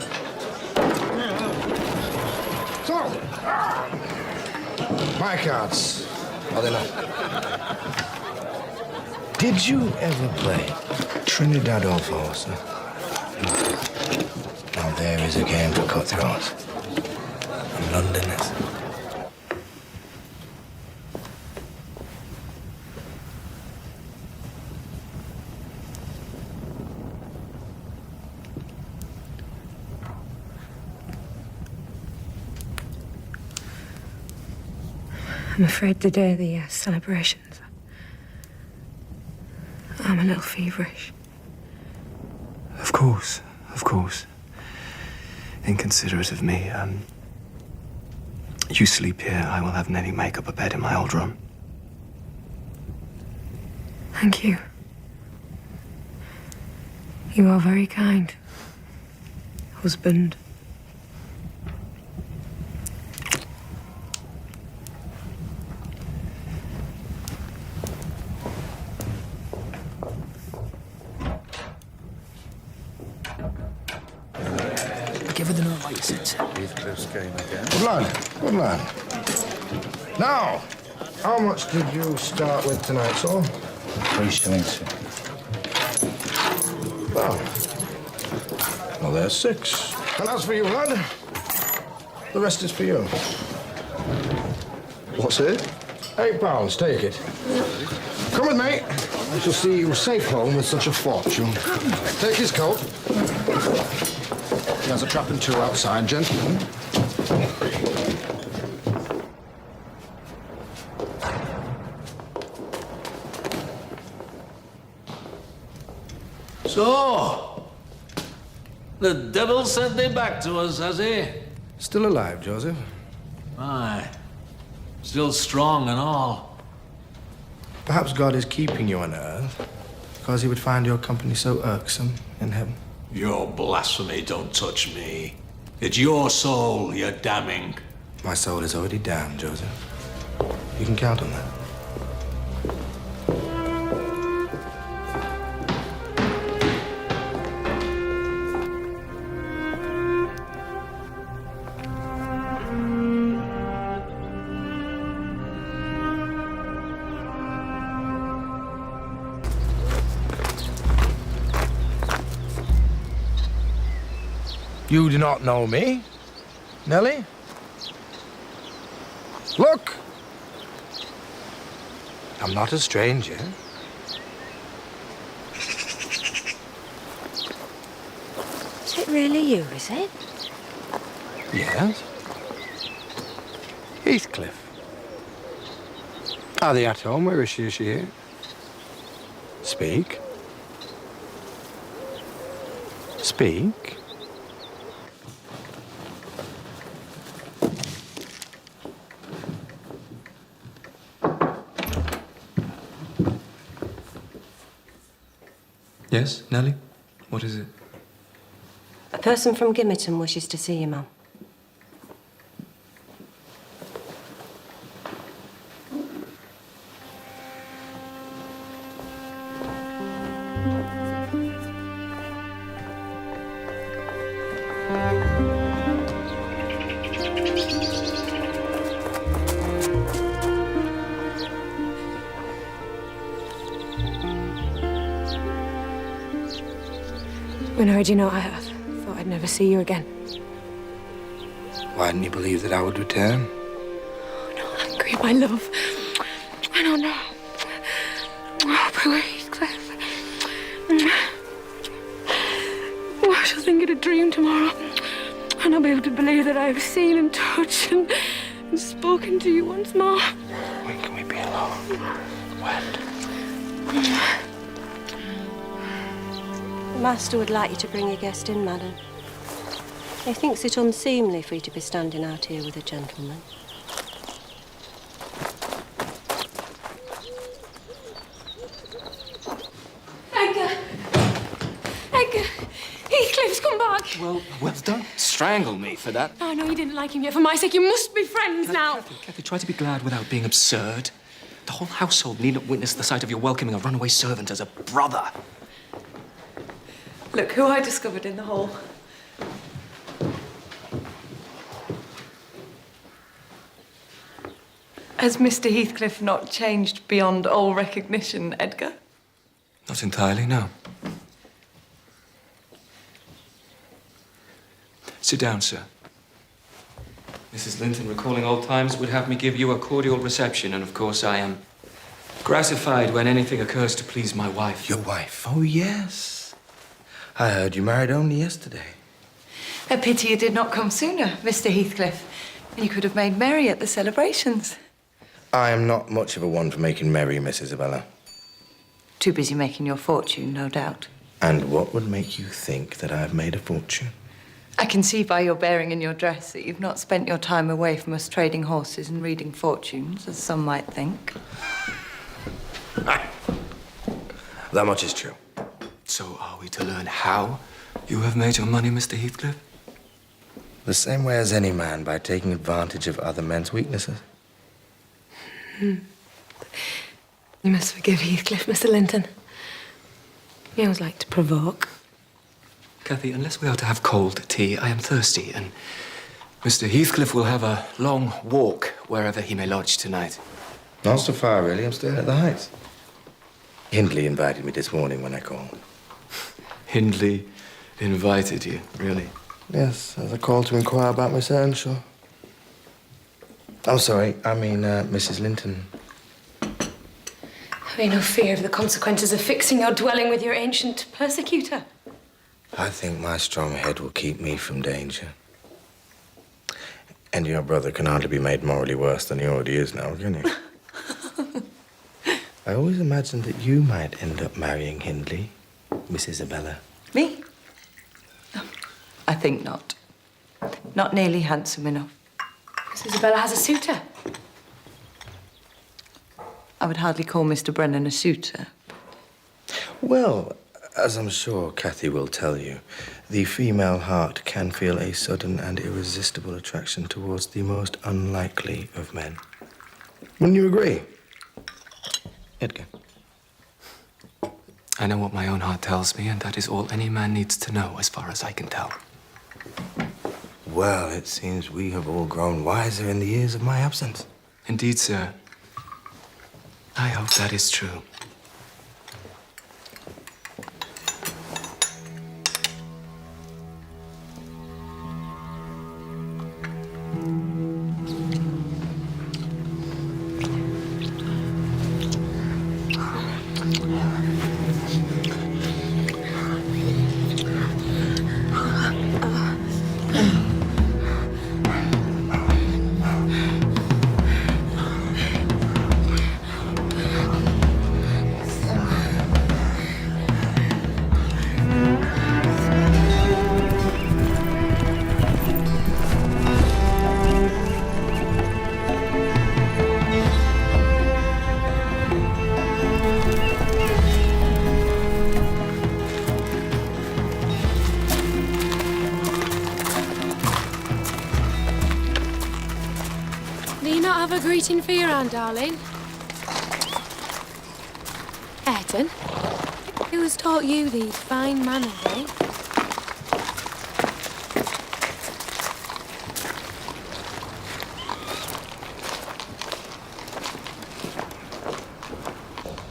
So, my cards. Are they not? Did you ever play Trinidad or Forza? Now there is a game for cutthroats. And Londoners. I'm afraid today the celebrations. I'm a little feverish. Of course, of course. Inconsiderate of me. You sleep here. I will have Nellie make up a bed in my old room. Thank you. You are very kind, husband. Give her the note like you said, sir. Heathcliff's game again. Good lad, good lad. Now, how much did you start with tonight, sir? 3 shillings, sir. Well, there's 6. And as for you, lad, the rest is for you. What's it? £8, take it. Come with me. I shall see you safe home with such a fortune. Take his coat. He has a trap and 2 outside, gentlemen. So, the devil sent thee back to us, has he? Still alive, Joseph. Aye. Still strong and all. Perhaps God is keeping you on earth because he would find your company so irksome in heaven. Your blasphemy don't touch me. It's your soul you're damning. My soul is already damned, Joseph. You can count on that. You do not know me, Nellie? Look! I'm not a stranger. Is it really you, is it? Yes? Heathcliff. Are they at home? Where is she? Is she here? Speak. Speak. Yes, Nellie? What is it? A person from Gimmerton wishes to see you, Mum. When I heard you know, I thought I'd never see you again. Why didn't you believe that I would return? Oh, no, angry, my love. I don't know. Oh, poor Heathcliff. Oh, I shall think it a dream tomorrow. And I'll be able to believe that I have seen and touched and spoken to you once more. When can we be alone? When? The Master would like you to bring your guest in, madam. He thinks it unseemly for you to be standing out here with a gentleman. Edgar! Edgar! Heathcliff's come back! Well, don't strangle me for that. I know you didn't like him yet. For my sake, you must be friends now. Kathy, try to be glad without being absurd. The whole household needn't witness the sight of your welcoming a runaway servant as a brother. Look who I discovered in the hall. Has Mr. Heathcliff not changed beyond all recognition, Edgar? Not entirely, no. Sit down, sir. Mrs. Linton, recalling old times, would have me give you a cordial reception, and of course I am gratified when anything occurs to please my wife. Your wife? Oh, yes. I heard you married only yesterday. A pity you did not come sooner, Mr. Heathcliff. You could have made merry at the celebrations. I am not much of a one for making merry, Miss Isabella. Too busy making your fortune, no doubt. And what would make you think that I've made a fortune? I can see by your bearing and your dress that you've not spent your time away from us trading horses and reading fortunes, as some might think. That much is true. So are we to learn how you have made your money, Mr. Heathcliff? The same way as any man, by taking advantage of other men's weaknesses. You must forgive Heathcliff, Mr. Linton. He always liked to provoke. Kathy, unless we are to have cold tea, I am thirsty, and Mr. Heathcliff will have a long walk wherever he may lodge tonight. Not so far, really. I'm staying at the Heights. Hindley invited me this morning when I called. Hindley invited you, really? Yes, as I called to inquire about Miss Earnshaw. I'm sorry, I mean, Mrs. Linton. Have you no fear of the consequences of fixing your dwelling with your ancient persecutor? I think my strong head will keep me from danger. And your brother can hardly be made morally worse than he already is now, can he? I always imagined that you might end up marrying Hindley, Miss Isabella. Me? No, I think not. Not nearly handsome enough. Miss Isabella has a suitor. I would hardly call Mr. Brennan a suitor. Well, as I'm sure Kathy will tell you, the female heart can feel a sudden and irresistible attraction towards the most unlikely of men. Wouldn't you agree, Edgar? I know what my own heart tells me, and that is all any man needs to know, as far as I can tell. Well, it seems we have all grown wiser in the years of my absence. Indeed, sir. I hope that is true. have a greeting for your aunt, darling? Ayrton, who has taught you these fine manners, eh?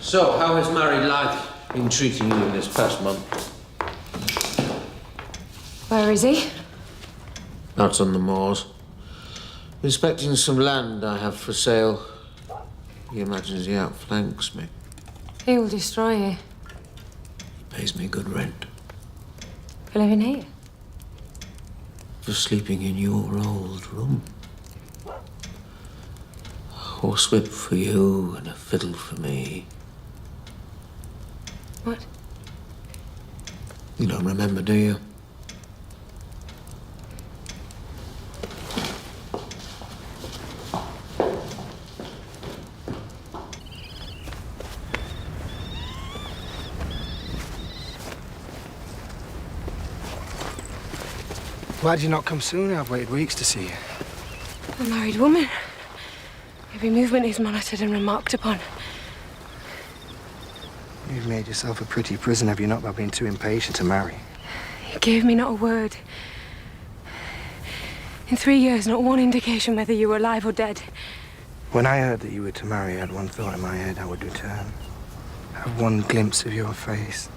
So, how has married life been treating you in this past month? Where is he? Out on the moors. Inspecting some land I have for sale. He imagines he outflanks me. He will destroy you. Pays me good rent. For living here? For sleeping in your old room. A horsewhip for you and a fiddle for me. What? You don't remember, do you? Why'd you not come sooner? I've waited weeks to see you. A married woman. Every movement is monitored and remarked upon. You've made yourself a pretty prison, have you not, by being too impatient to marry? You gave me not a word. In 3 years, not one indication whether you were alive or dead. When I heard that you were to marry, I had one thought in my head: I would return. Have one glimpse of your face.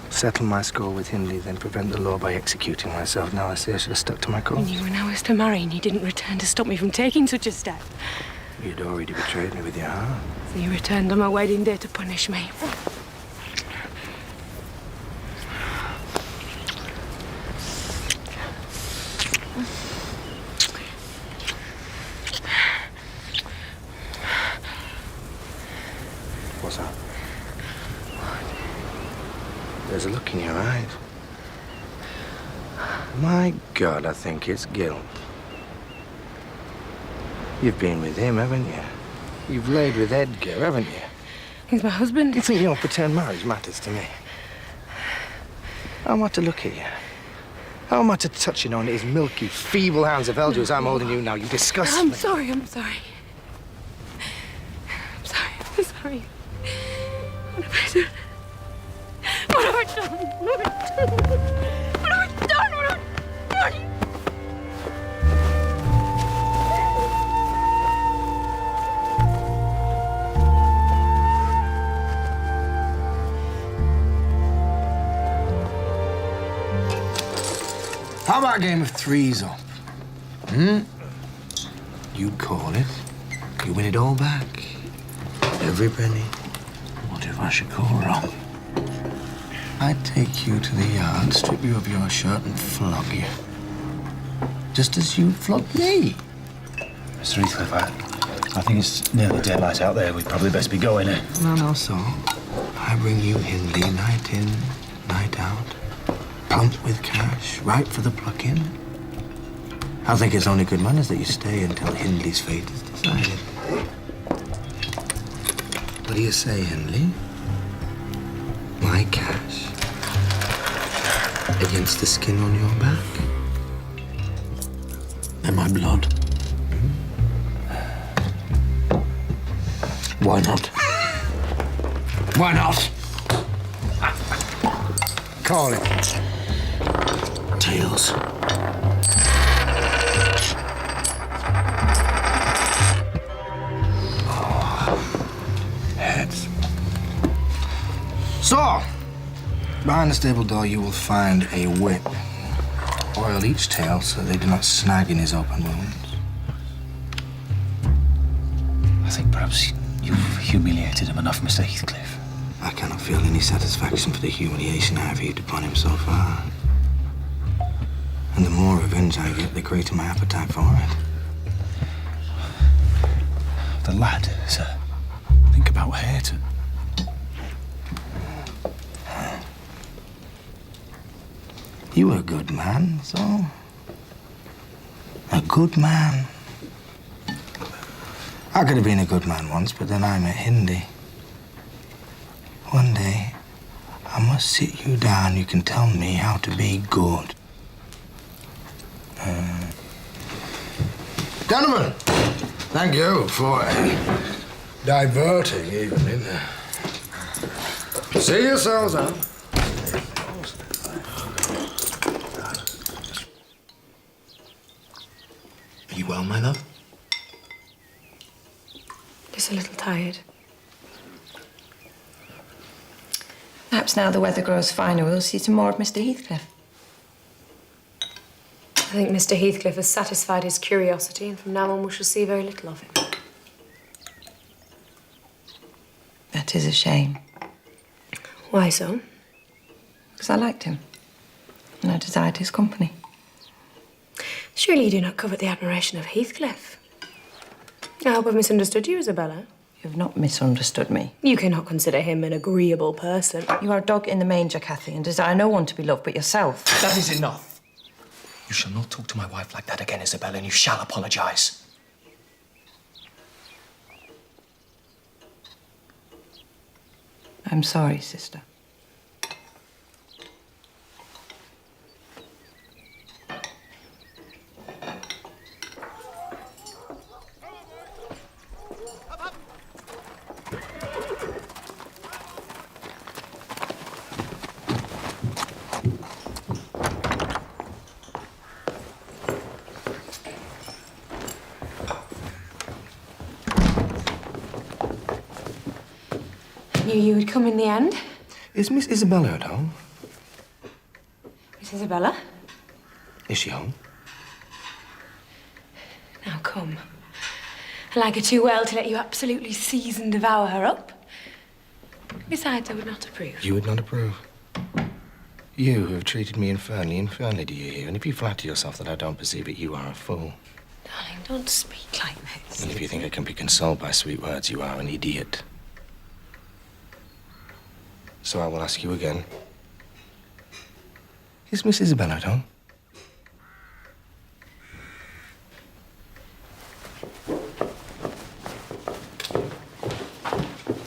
Settle my score with Hindley, then prevent the law by executing myself. Now I say I should have stuck to my course. And you and I was to marry, and you didn't return to stop me from taking such a step. You'd already betrayed me with your heart. So you returned on my wedding day to punish me. What's that? There's a look in your eyes. My God, I think it's guilt. You've been with him, haven't you? You've laid with Edgar, haven't you? He's my husband. You think your pretend marriage matters to me? How am I to look at you? How am I to touch you on his milky, feeble hands of elder as I'm holding you now? You disgust me. I'm sorry. I'm sorry. I'm sorry. What have I done? What have I done? What have I done? What have I done? What have I done? How about a game of threes up? You call it. You win it all back. Every penny. What if I should go wrong? I'd take you to the yard, strip you of your shirt and flog you. Just as you flogged me. Mr. Heathcliff, I think it's nearly daylight out there. We'd probably best be going, eh? No, so. I bring you Hindley night in, night out. Plump with cash, ripe for the plucking. I think it's only good manners that you stay until Hindley's fate is decided. What do you say, Hindley? My cash against the skin on your back? And my blood? Why not? Why not? Call it. Tails. Heads. So, behind the stable door you will find a whip. Oil each tail so they do not snag in his open wounds. I think perhaps you've humiliated him enough, Mr. Heathcliff. I cannot feel any satisfaction for the humiliation I have heaped upon him so far. And the more revenge I get, the greater my appetite for it. The lad, sir. Think about Hareton. You were a good man, so... A good man. I could have been a good man once, but then I met Hindley. One day, I must sit you down. You can tell me how to be good. Gentlemen, Thank you for diverting, even, in there. See yourselves out. Are you well, my love? Just a little tired. Perhaps now the weather grows finer, we'll see some more of Mr. Heathcliff. I think Mr. Heathcliff has satisfied his curiosity, and from now on we shall see very little of him. That is a shame. Why so? Because I liked him, and I desired his company. Surely you do not covet the admiration of Heathcliff. I hope I've misunderstood you, Isabella. You have not misunderstood me. You cannot consider him an agreeable person. You are a dog in the manger, Cathy, and desire no one to be loved but yourself. That is enough. You shall not talk to my wife like that again, Isabella, and you shall apologize. I'm sorry, sister. Knew you would come in the end. Is Miss Isabella at home? Miss Isabella? Is she home? Now come. I like her too well to let you absolutely seize and devour her up. Besides, I would not approve. You would not approve? You who have treated me infernally do you hear? And if you flatter yourself that I don't perceive it, you are a fool. Darling, don't speak like this. And if you think I can be consoled by sweet words, you are an idiot. So I will ask you again. Is Miss Isabella at home?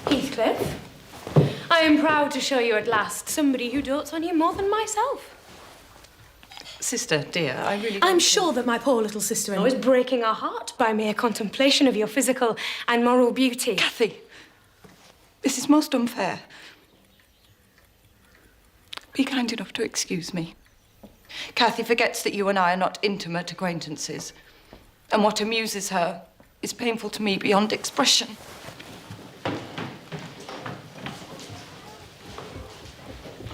Heathcliff, I am proud to show you at last somebody who dotes on you more than myself. Sister, dear, I really... I'm sure that my poor little sister-in-law is breaking her heart by mere contemplation of your physical and moral beauty. Cathy, this is most unfair. Be kind enough to excuse me. Cathy forgets that you and I are not intimate acquaintances. And what amuses her is painful to me beyond expression.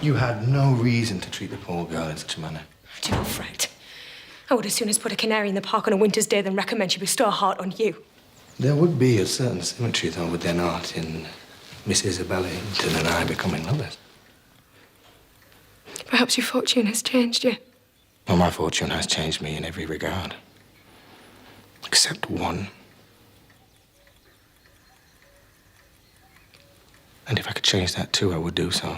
You had no reason to treat the poor girl in such a manner. Do not fret. I would as soon as put a canary in the park on a winter's day than recommend she bestow a heart on you. There would be a certain symmetry, though, would there not, in Miss Isabella Hinton and I becoming lovers? Perhaps your fortune has changed you. Well, my fortune has changed me in every regard. Except one. And if I could change that too, I would do so.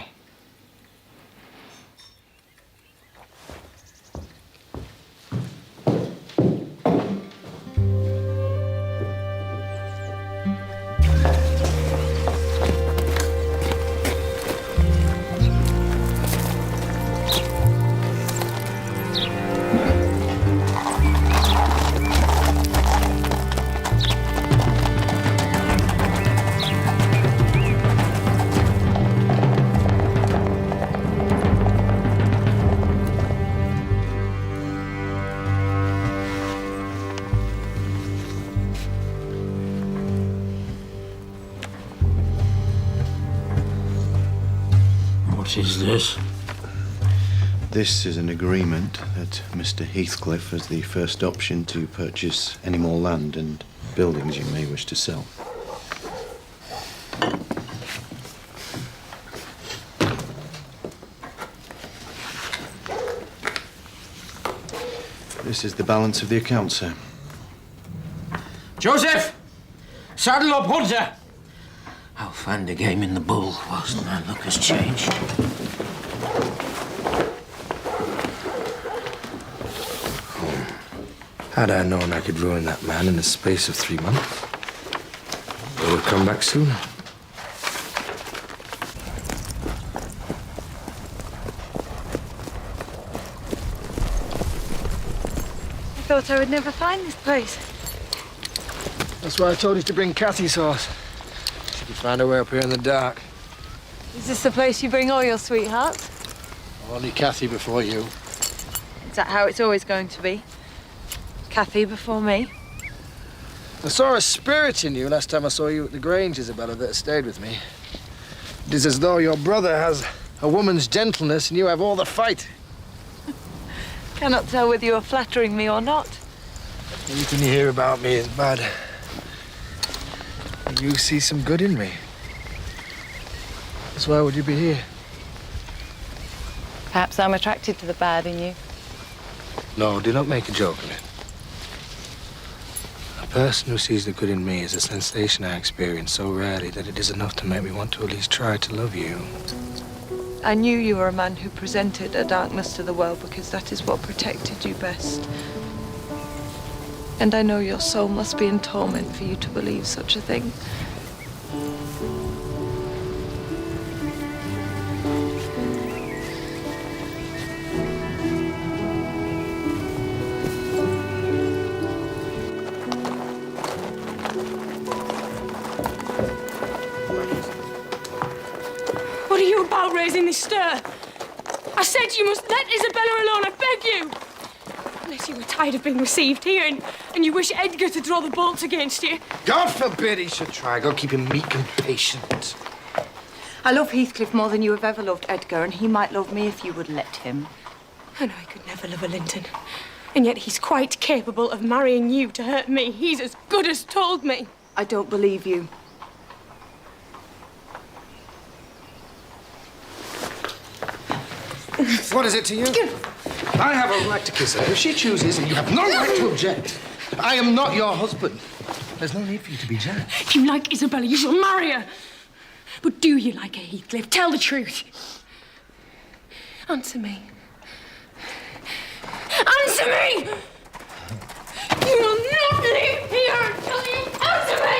What is this? This is an agreement that Mr. Heathcliff has the first option to purchase any more land and buildings you may wish to sell. This is the balance of the account, sir. Joseph! Saddle up, Hunter! I'll find a game in the bull whilst my luck has changed. Had I known I could ruin that man in the space of 3 months, I would come back sooner. I thought I would never find this place. That's why I told you to bring Kathy's horse. She could find her way up here in the dark. Is this the place you bring all your sweethearts? Only Kathy before you. Is that how it's always going to be? Kathy before me? I saw a spirit in you last time I saw you at the Grange, Isabella, that stayed with me. It is as though your brother has a woman's gentleness and you have all the fight. Cannot tell whether you are flattering me or not. Everything you hear about me is bad. You see some good in me. That's why would you be here? Perhaps I'm attracted to the bad in you. No, do not make a joke of it. A person who sees the good in me is a sensation I experience so rarely that it is enough to make me want to at least try to love you. I knew you were a man who presented a darkness to the world because that is what protected you best. And I know your soul must be in torment for you to believe such a thing. What are you about raising this stir? I said you must let Isabella alone, I beg you! Unless you were tired of being received here and you wish Edgar to draw the bolts against you. God forbid he should try. God keep him meek and patient. I love Heathcliff more than you have ever loved Edgar, and he might love me if you would let him. I know he could never love a Linton. And yet he's quite capable of marrying you to hurt me. He's as good as told me. I don't believe you. What is it to you? I have a right to kiss her. If she chooses, and you have no right to object. I am not your husband. There's no need for you to be jealous. If you like Isabella, you shall marry her. But do you like her, Heathcliff? Tell the truth. Answer me. Answer me! You will not leave here until you answer me!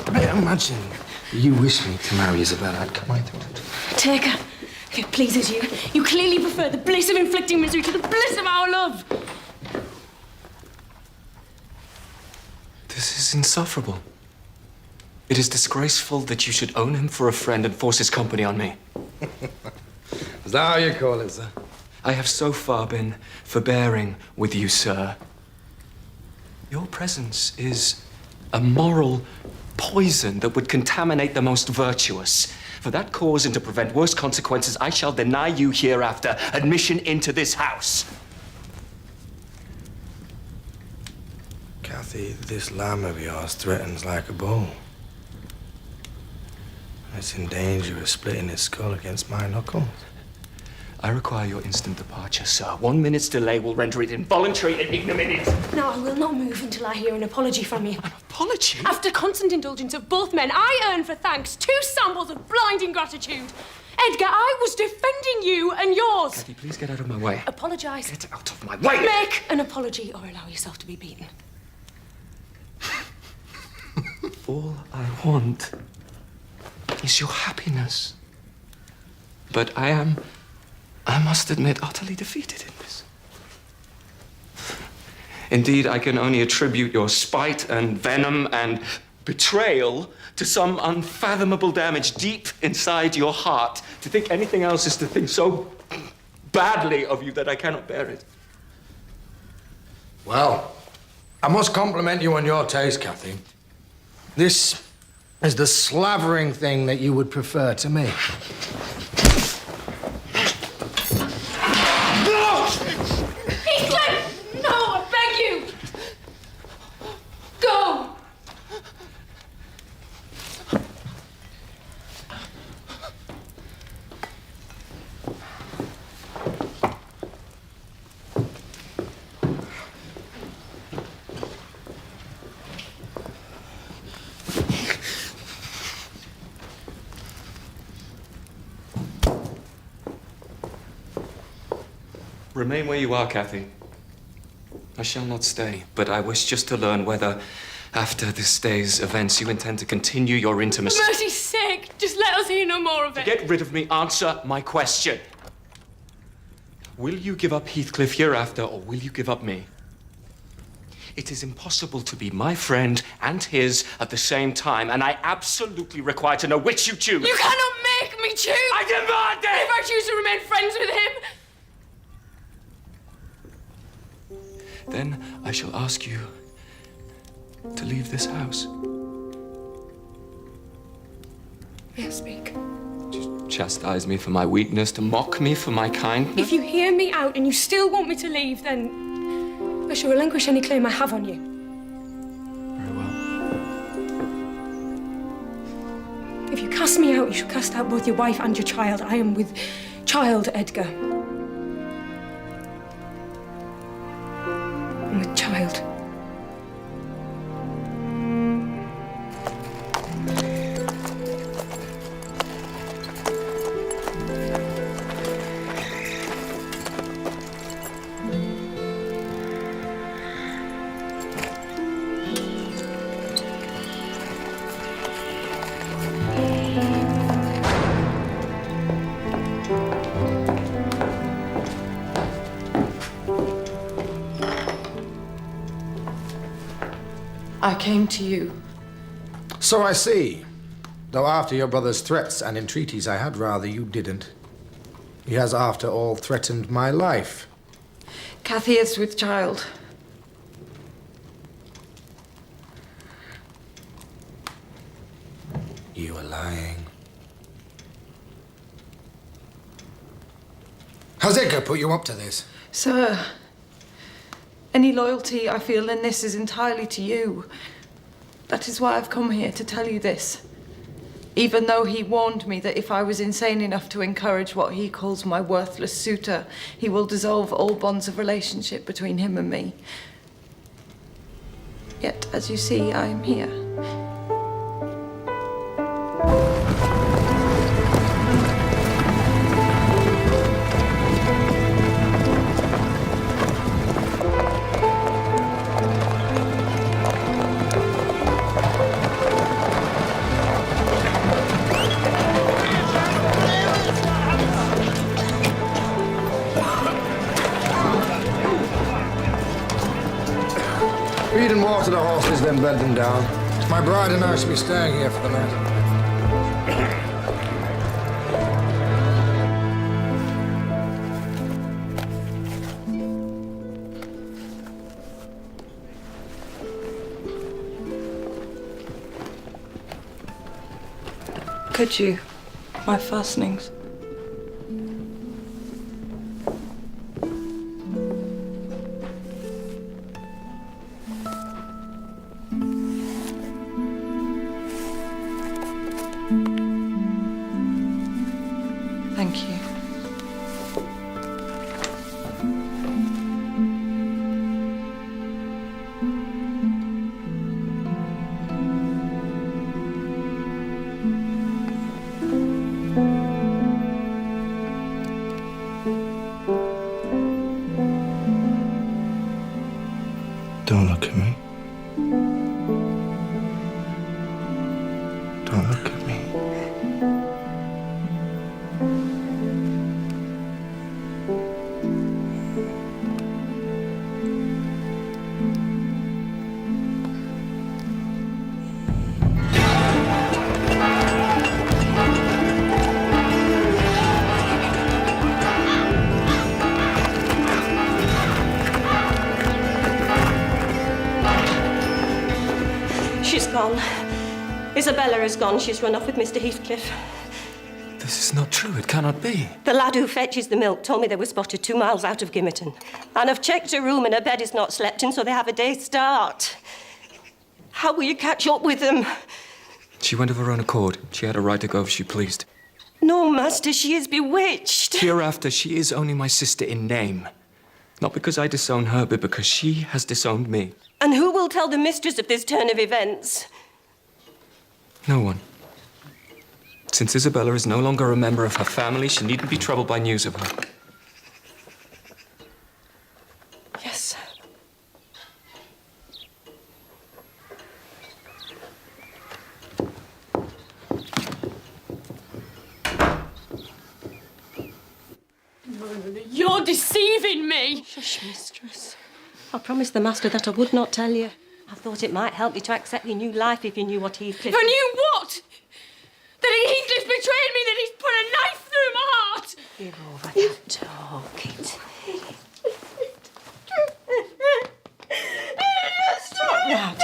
I imagine you wish me to marry Isabella. I'd come right through it. Take her. If it pleases you, you clearly prefer the bliss of inflicting misery to the bliss of our love. This is insufferable. It is disgraceful that you should own him for a friend and force his company on me. Is that how you call it, sir? I have so far been forbearing with you, sir. Your presence is a moral poison that would contaminate the most virtuous. For that cause and to prevent worse consequences, I shall deny you hereafter admission into this house. Kathy, this lamb of yours threatens like a bull. It's in danger of splitting its skull against my knuckles. I require your instant departure, sir. 1 minute's delay will render it involuntary and ignominious. No, I will not move until I hear an apology from you. An apology? After constant indulgence of both men, I earn for thanks 2 samples of blind ingratitude. Edgar, I was defending you and yours. Kathy, please get out of my way. Apologise. Get out of my way! Make an apology or allow yourself to be beaten. All I want is your happiness. But I must admit, utterly defeated in this. Indeed, I can only attribute your spite and venom and betrayal to some unfathomable damage deep inside your heart. To think anything else is to think so badly of you that I cannot bear it. Well, I must compliment you on your taste, Kathy. This is the slavering thing that you would prefer to me. Heathcliff! No, I beg you! Go! Remain where you are, Kathy. I shall not stay, but I wish just to learn whether, after this day's events, you intend to continue your intimacy. For mercy's sake, just let us hear no more of it. Get rid of me. Answer my question. Will you give up Heathcliff hereafter, or will you give up me? It is impossible to be my friend and his at the same time, and I absolutely require to know which you choose. You cannot make me choose! I demand it! If I choose to remain friends with him... Then I shall ask you to leave this house. May I speak? To chastise me for my weakness, to mock me for my kindness. If you hear me out and you still want me to leave, then I shall relinquish any claim I have on you. Very well. If you cast me out, you shall cast out both your wife and your child. I am with child, Edgar. I'm with child. I came to you. So I see. Though after your brother's threats and entreaties, I had rather you didn't. He has, after all, threatened my life. Cathy is with child. You are lying. Has Edgar put you up to this? Sir, any loyalty I feel in this is entirely to you. That is why I've come here to tell you this. Even though he warned me that if I was insane enough to encourage what he calls my worthless suitor, he will dissolve all bonds of relationship between him and me. Yet, as you see, I am here. Feed and water the horses, then bed them down. My bride and I shall be staying here for the night. Could you? My fastenings. Thank you. Don't look at me. Don't look at me. She's gone. Isabella is gone. She's run off with Mr. Heathcliff. This is not true. It cannot be. The lad who fetches the milk told me they were spotted 2 miles out of Gimmerton. And I've checked her room and her bed is not slept in, so they have a day's start. How will you catch up with them? She went of her own accord. She had a right to go if she pleased. No, Master, she is bewitched. Hereafter, she is only my sister in name. Not because I disown her, but because she has disowned me. And who will tell the mistress of this turn of events? No one. Since Isabella is no longer a member of her family, she needn't be troubled by news of her. Yes. You're deceiving me! Shush, mistress. I promised the master that I would not tell you. I thought it might help you to accept your new life if you knew what Heathcliff... I knew what? That Heathcliff betrayed me, that he's put a knife through my heart! Give over that talk, Kit. Stop now.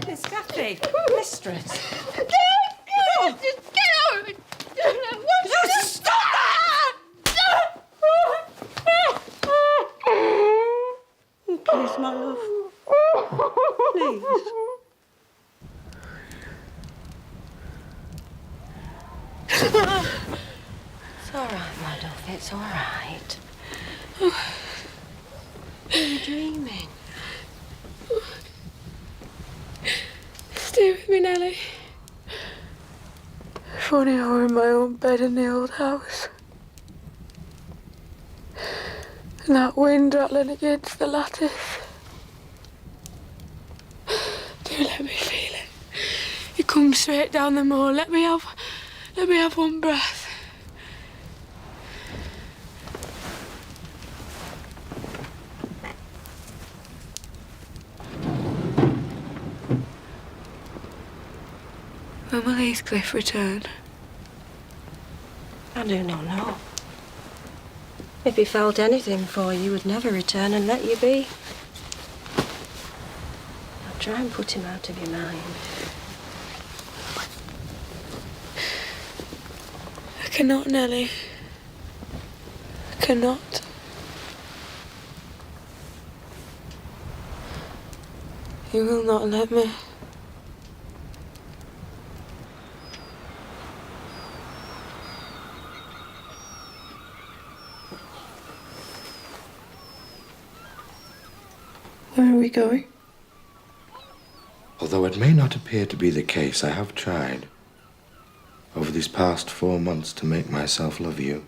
Miss Cathy. Mistress. Just get out! Just stop that! Please, my love. Please. It's all right, my love. It's all right. Are you dreaming? Stay with me, Nellie. If only I were in my own bed in the old house. And that wind rattling against the lattice. Do let me feel it. It comes straight down the moor. Let me have one breath. When will Heathcliff return? I do not know. If he felt anything for you, he would never return and let you be. I'll try and put him out of your mind. I cannot, Nellie. I cannot. You will not let me. Where are we going? Although it may not appear to be the case, I have tried over these past 4 months to make myself love you.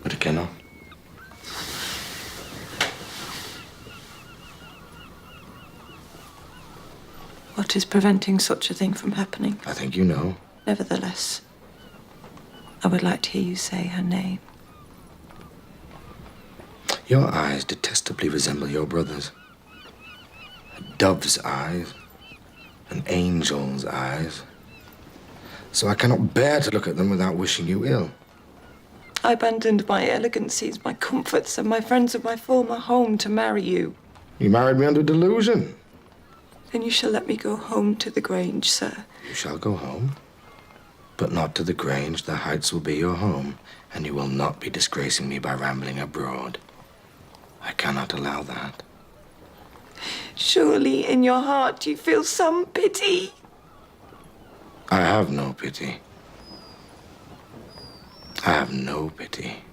But I cannot. What is preventing such a thing from happening? I think you know. Nevertheless, I would like to hear you say her name. Your eyes detestably resemble your brother's. A dove's eyes, an angel's eyes. So I cannot bear to look at them without wishing you ill. I abandoned my elegancies, my comforts, and my friends of my former home to marry you. You married me under delusion. Then you shall let me go home to the Grange, sir. You shall go home, but not to the Grange. The Heights will be your home, and you will not be disgracing me by rambling abroad. I cannot allow that. Surely in your heart you feel some pity. I have no pity. I have no pity.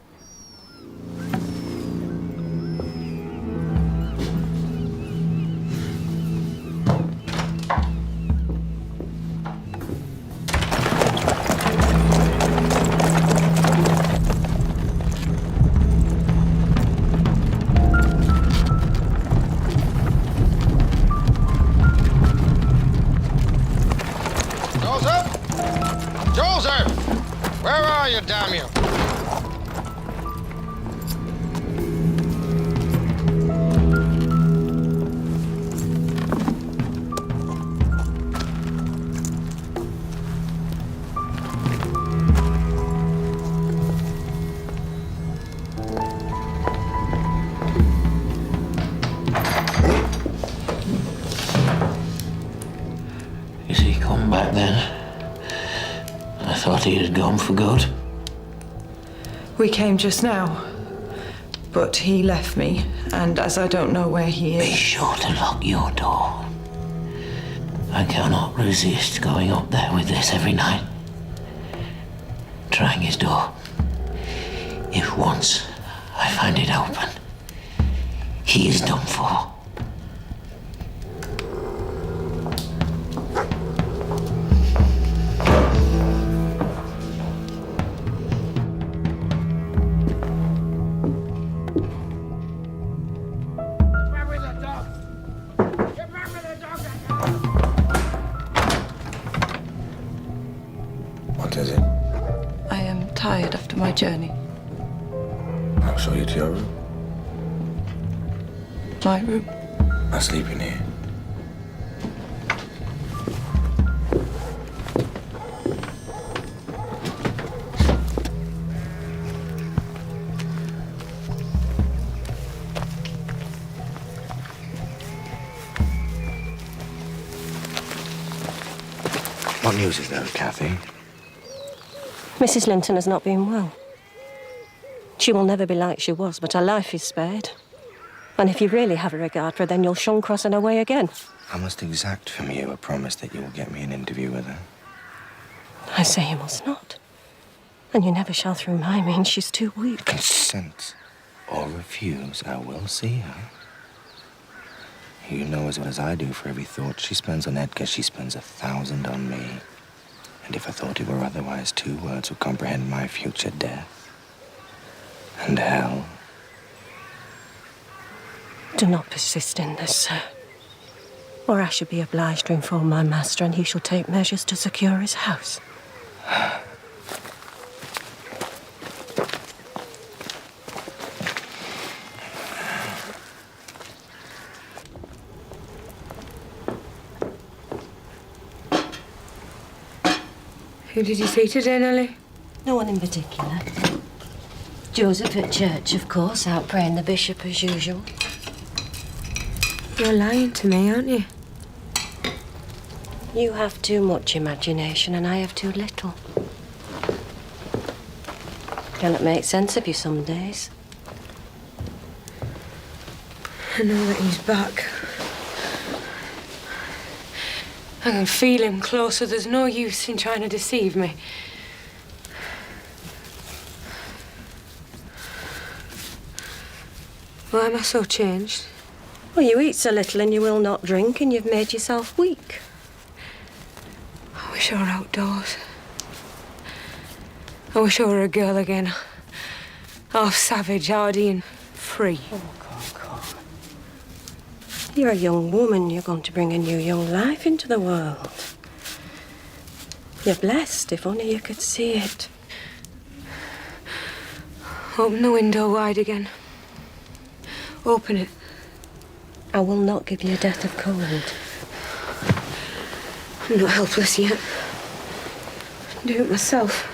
Damn you. Is he come back then? I thought he had gone for good. We came just now, but he left me, and as I don't know where he is... Be sure to lock your door. I cannot resist going up there with this every night. Trying his door. If once I find it open, he is done for. I am tired after my journey. I'll show you to your room. My room? I sleep in here. What news is there, Kathy? Mrs. Linton has not been well. She will never be like she was, but her life is spared. And if you really have a regard for her, then you'll shun crossing her way again. I must exact from you a promise that you will get me an interview with her. I say you must not. And you never shall through my means. She's too weak. Consent or refuse, I will see her. You know as well as I do, for every thought she spends on Edgar, she spends 1,000 on me. And if I thought it were otherwise, 2 words would comprehend my future death and hell. Do not persist in this, sir. Or I shall be obliged to inform my master, and he shall take measures to secure his house. Who did you see today, Nellie? No one in particular. Joseph at church, of course, out praying the bishop as usual. You're lying to me, aren't you? You have too much imagination and I have too little. Cannot make sense of you some days. I know that he's back. I can feel him close, so there's no use in trying to deceive me. Why am I so changed? Well, you eat so little and you will not drink, and you've made yourself weak. I wish I were outdoors. I wish I were a girl again. Half savage, hardy and free. Oh, God. You're a young woman. You're going to bring a new young life into the world. You're blessed, if only you could see it. Open the window wide again. Open it. I will not give you a death of cold. I'm not helpless yet. I'll do it myself.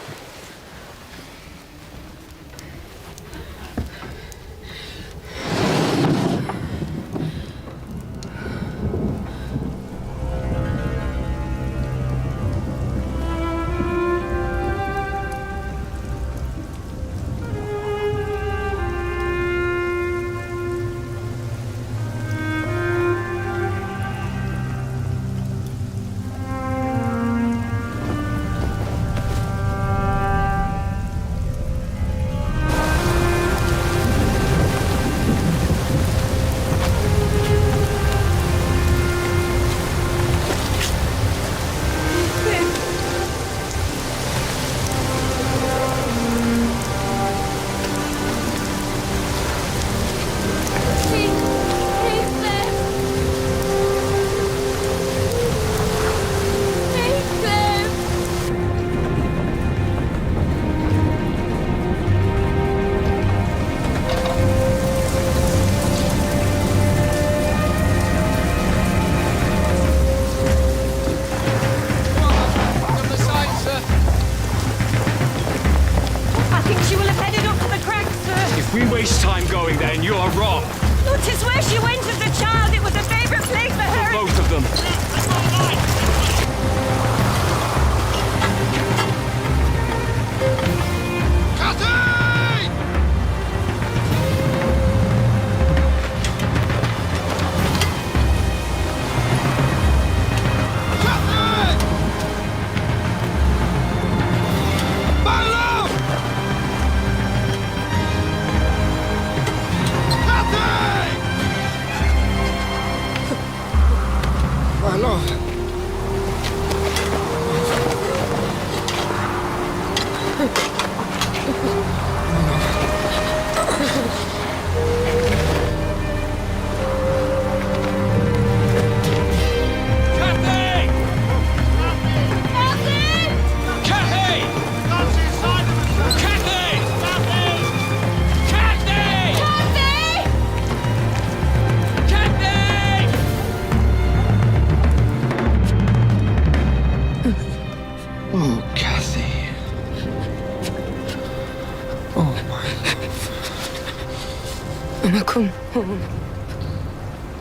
And I come home.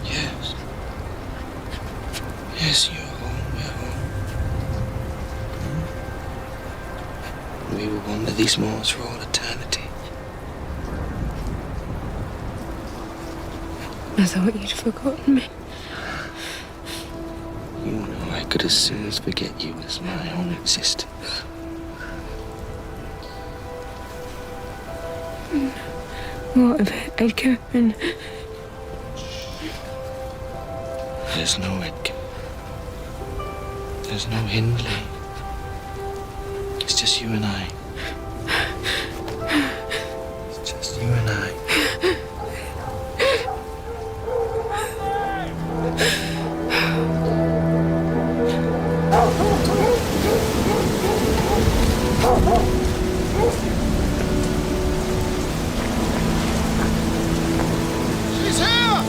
Yes. Yes, you're home, you're home. We will wander these moors for all eternity. I thought you'd forgotten me. You know I could as soon as forget you as my own existence. What of Edgar and... There's no Edgar. There's no Hindley. It's just you and I. It's just you and I. She's here!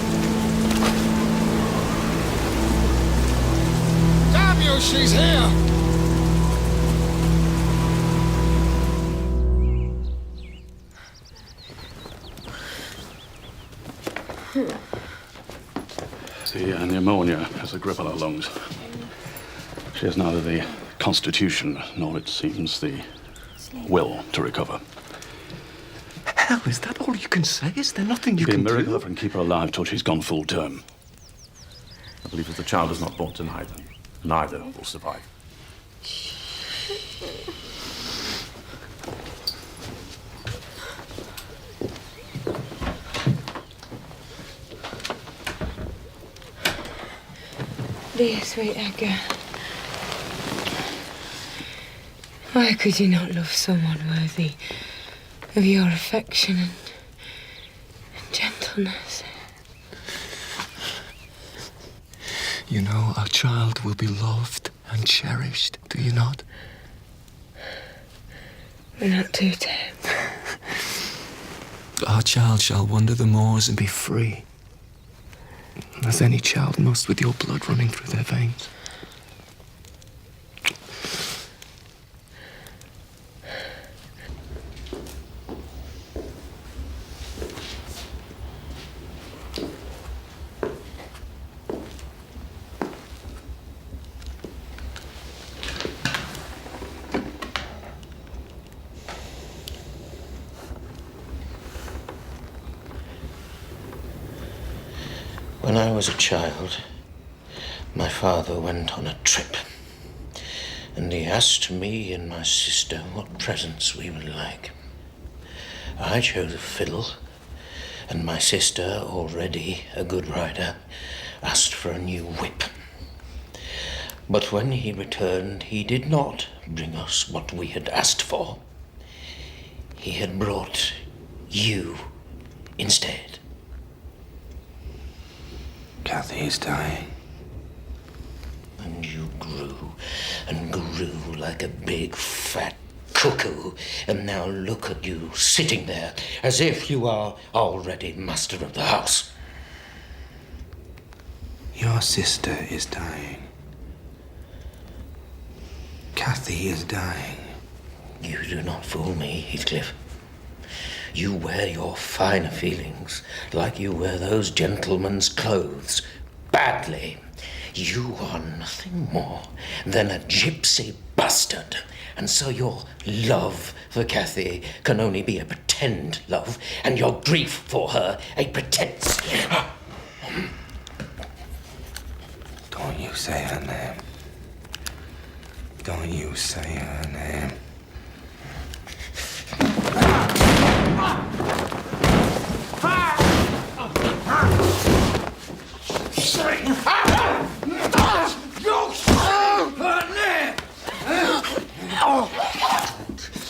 Damn you, she's here! The pneumonia has a grip on her lungs. She has neither the constitution nor, it seems, the will to recover. Hell, is that all you can say? Is there nothing you It'd can be a miracle do? if I can keep her alive till she's gone full term. I believe if the child is not born tonight, neither will survive. Dear sweet Edgar, why could you not love someone worthy of your affection and gentleness? You know, our child will be loved and cherished, do you not? We're not too tame. Our child shall wander the moors and be free, as any child must, with your blood running through their veins. When I was a child, my father went on a trip, and he asked me and my sister what presents we would like. I chose a fiddle, and my sister, already a good rider, asked for a new whip. But when he returned, he did not bring us what we had asked for. He had brought you instead. Kathy is dying. And you grew and grew like a big fat cuckoo, and now look at you sitting there as if you are already master of the house. Your sister is dying. Kathy is dying. You do not fool me, Heathcliff. You wear your finer feelings like you wear those gentlemen's clothes, badly. You are nothing more than a gypsy bastard, and so your love for Kathy can only be a pretend love, and your grief for her a pretense. Don't you say her name. Don't you say her name.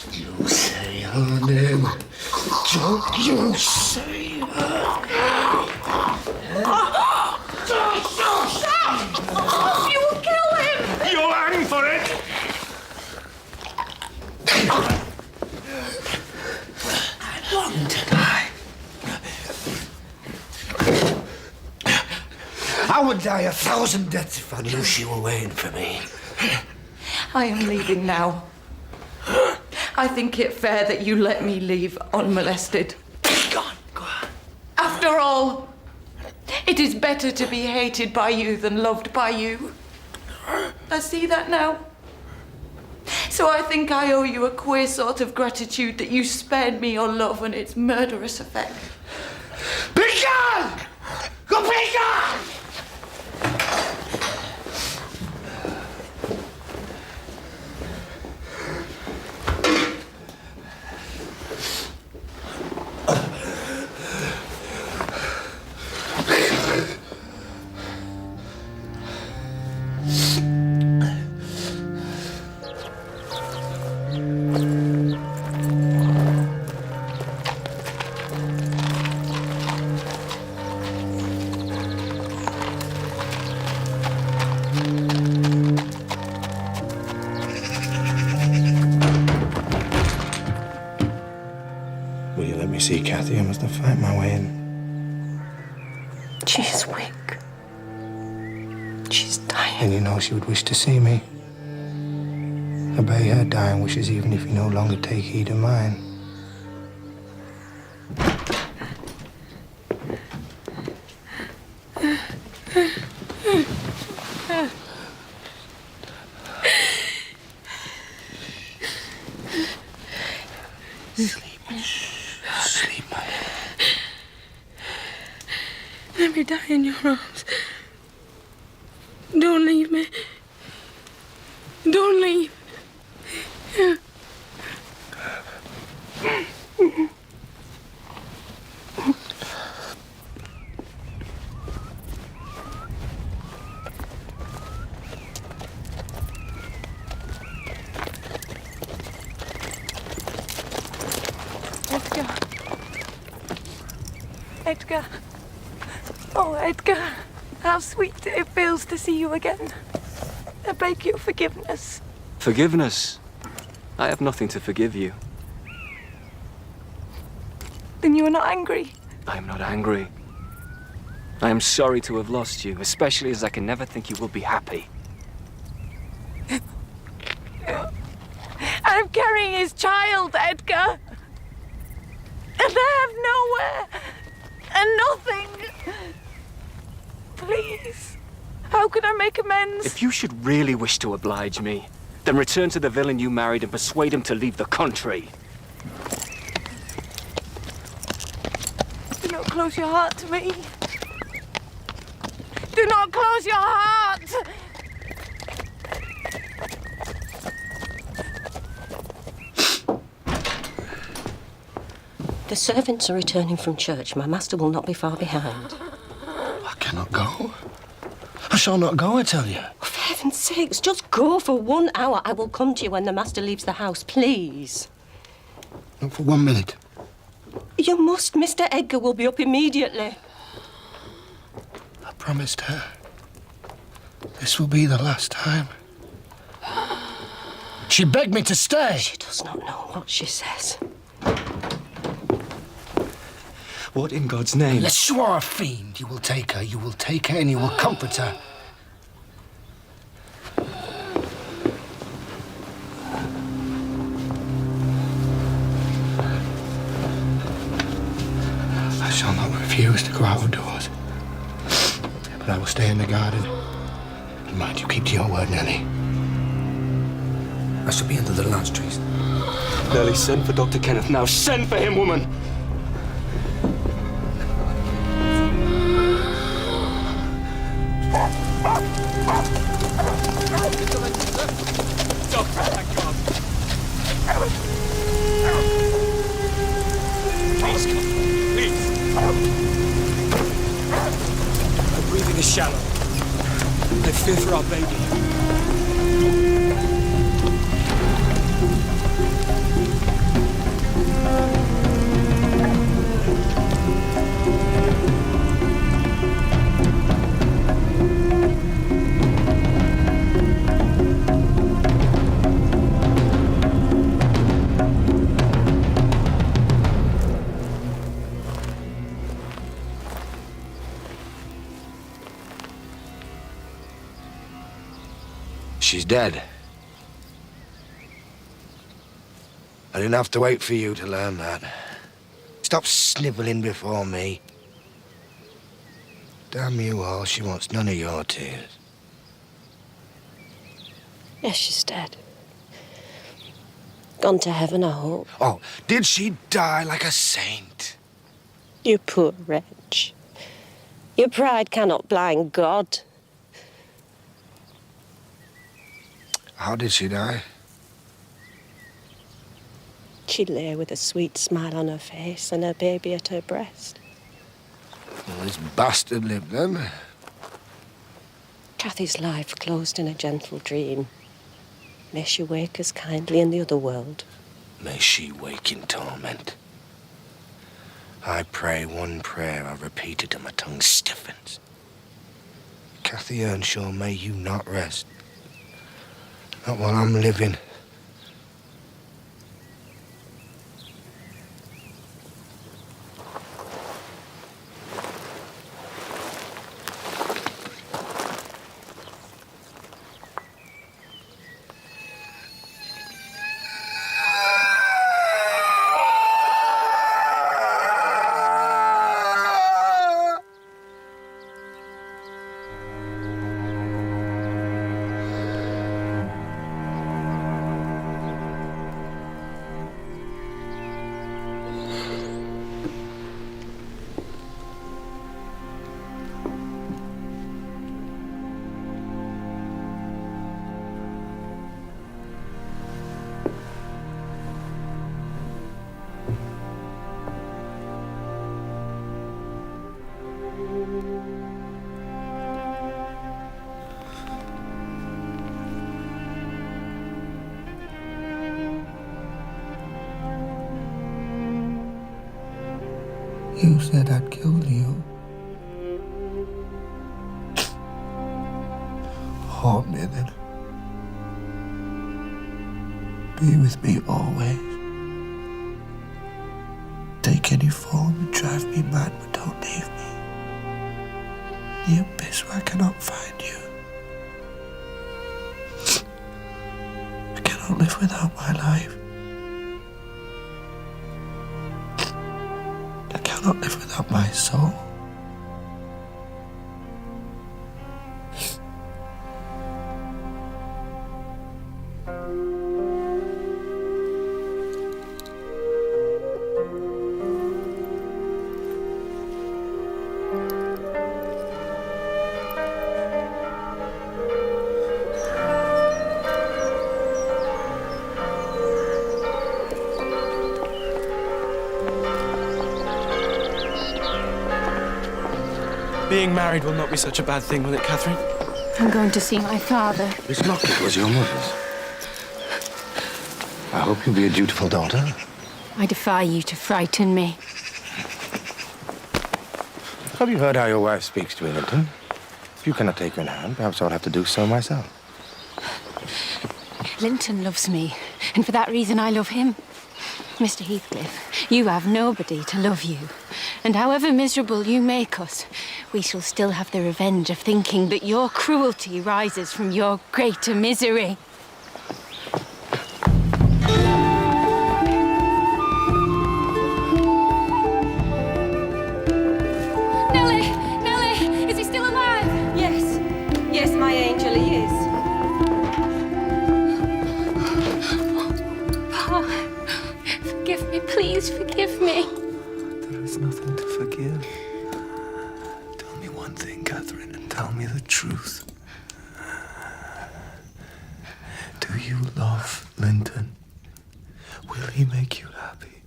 You say her name. Don't you say her name. You will kill him! You'll hang for it! I long to die. I would die 1,000 deaths if I knew she were waiting for me. I am leaving now. I think it fair that you let me leave unmolested. Go on. After After all, it is better to be hated by you than loved by you. I see that now. So I think I owe you a queer sort of gratitude that you spared me your love and its murderous effect. Be gone! Go be gone! See, Kathy, I must have fight my way in. She's weak. She's dying. And you know she would wish to see me. Obey her dying wishes even if you no longer take heed of mine. Let me die in your arms. Don't leave me. Don't leave. Edgar. Edgar. Oh, Edgar, how sweet it feels to see you again. I beg your forgiveness. Forgiveness? I have nothing to forgive you. Then you are not angry? I am not angry. I am sorry to have lost you, especially as I can never think you will be happy. I'm carrying his child, Edgar. And I have nowhere and nothing. Please, how can I make amends? If you should really wish to oblige me, then return to the villain you married and persuade him to leave the country. Do not close your heart to me. Do not close your heart! The servants are returning from church. My master will not be far behind. I cannot go. I shall not go, I tell you. For heaven's sakes, just go for 1 hour. I will come to you when the master leaves the house, please. Not for 1 minute. You must. Mr. Edgar will be up immediately. I promised her. This will be the last time. She begged me to stay. She does not know what she says. What in God's name? Unless you are a fiend, you will take her, and you will comfort her. I shall not refuse to go out of doors. But I will stay in the garden. And mind you, keep to your word, Nellie. I shall be under the larch trees. Nellie, send for Dr. Kenneth now. Send for him, woman! Please come. Please. Her breathing is shallow. I fear for our baby. She's dead. I didn't have to wait for you to learn that. Stop snivelling before me. Damn you all, she wants none of your tears. Yes, she's dead. Gone to heaven, I hope. Oh, did she die like a saint? You poor wretch. Your pride cannot blind God. How did she die? She lay with a sweet smile on her face and her baby at her breast. Well, this bastard lived then. Cathy's life closed in a gentle dream. May she wake as kindly in the other world. May she wake in torment. I pray one prayer I've repeated till my tongue stiffens. Cathy Earnshaw, may you not rest. Not while I'm living. You said I'd kill you. Haunt me then. Be with me always. Take any form and drive me mad, but don't leave me. The abyss where I cannot find you. I cannot live without my life. I cannot live without my soul. Being married will not be such a bad thing, will it, Catherine? I'm going to see my father. This locket was your mother's. I hope you'll be a dutiful daughter. I defy you to frighten me. Have you heard how your wife speaks to me, Linton? If you cannot take her in hand, perhaps I'll have to do so myself. Linton loves me, and for that reason I love him. Mr. Heathcliff, you have nobody to love you. And however miserable you make us, we shall still have the revenge of thinking that your cruelty rises from your greater misery. Nellie, is he still alive? Yes. Yes, my angel, he is. Pa, forgive me, please forgive me. There is nothing to forgive. Tell me one thing, Catherine, and tell me the truth. Do you love Linton? Will he make you happy?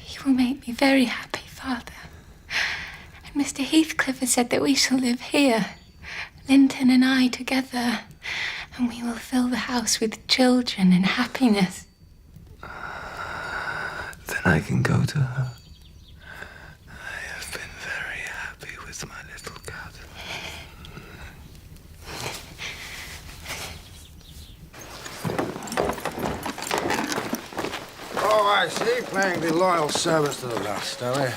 He will make me very happy, Father. And Mr. Heathcliff has said that we shall live here, Linton and I together, and we will fill the house with children and happiness. Then I can go to her. I have been very happy with my little Catherine. Oh, I see. Playing the loyal service to the last, are we?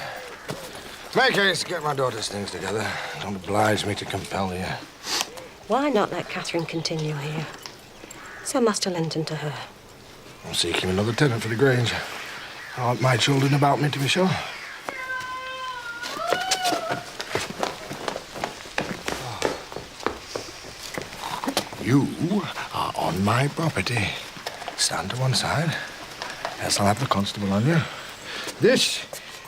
Make haste to get my daughter's things together. Don't oblige me to compel you. Why not let Catherine continue here? Send Master Linton to her. I'm seeking another tenant for the Grange. I want my children about me, to be sure. You are on my property. Stand to one side. Yes, I'll have the constable on you. This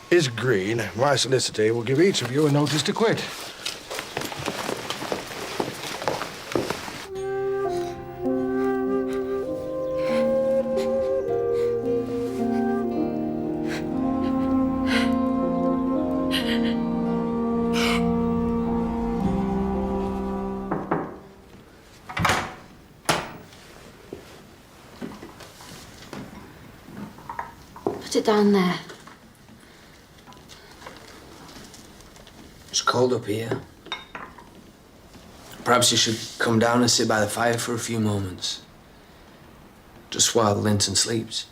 is Green. My solicitor will give each of you a notice to quit. Put it down there. It's cold up here. Perhaps you should come down and sit by the fire for a few moments. Just while Linton sleeps.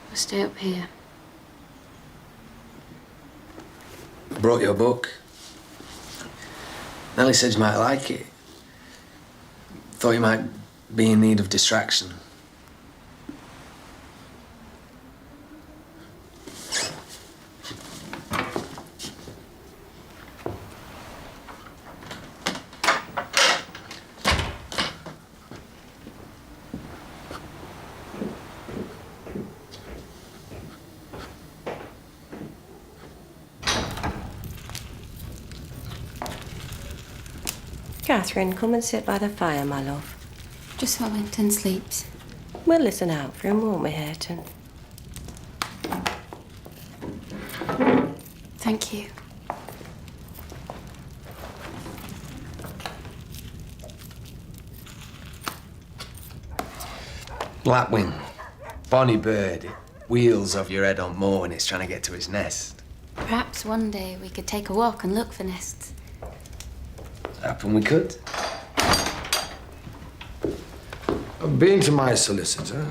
I'll stay up here. I brought you a book. Nellie said you might like it. Thought you might be in need of distraction. Catherine, come and sit by the fire, my love. Just while Linton sleeps. We'll listen out for him, won't we, Hareton? Thank you. Blackwing. Bonny bird. It wheels off your head on moor when it's trying to get to its nest. Perhaps one day we could take a walk and look for nests. Happen we could. I've been to my solicitor.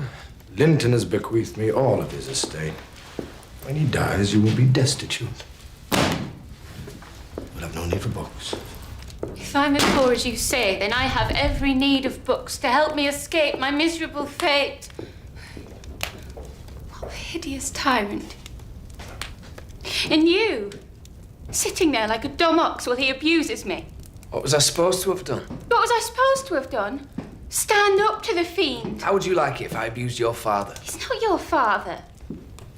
Linton has bequeathed me all of his estate. When he dies, you will be destitute. We'll have no need for books. If I'm as poor as you say, then I have every need of books to help me escape my miserable fate. What a hideous tyrant. And you, sitting there like a dumb ox while he abuses me. What was I supposed to have done? What was I supposed to have done? Stand up to the fiend. How would you like it if I abused your father? He's not your father.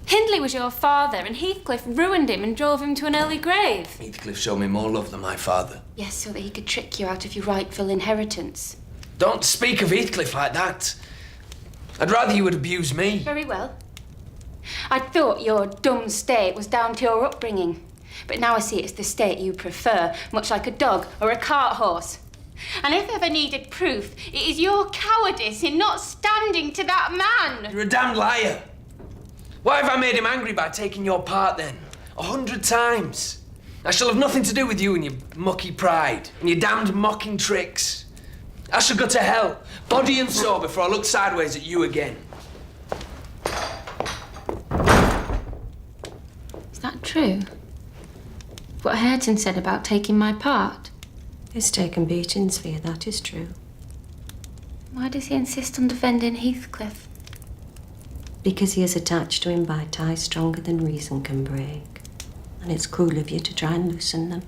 Hindley was your father, and Heathcliff ruined him and drove him to an early grave. Heathcliff showed me more love than my father. Yes, so that he could trick you out of your rightful inheritance. Don't speak of Heathcliff like that. I'd rather you would abuse me. Very well. I thought your dumb state was down to your upbringing. But now I see it's the state you prefer, much like a dog or a cart horse. And if ever needed proof, it is your cowardice in not standing to that man. You're a damned liar. Why have I made him angry by taking your part then? 100 times. I shall have nothing to do with you and your mucky pride and your damned mocking tricks. I shall go to hell, body and soul, before I look sideways at you again. Is that true? What Hareton said about taking my part? He's taken beatings for you, that is true. Why does he insist on defending Heathcliff? Because he is attached to him by ties stronger than reason can break. And it's cruel of you to try and loosen them.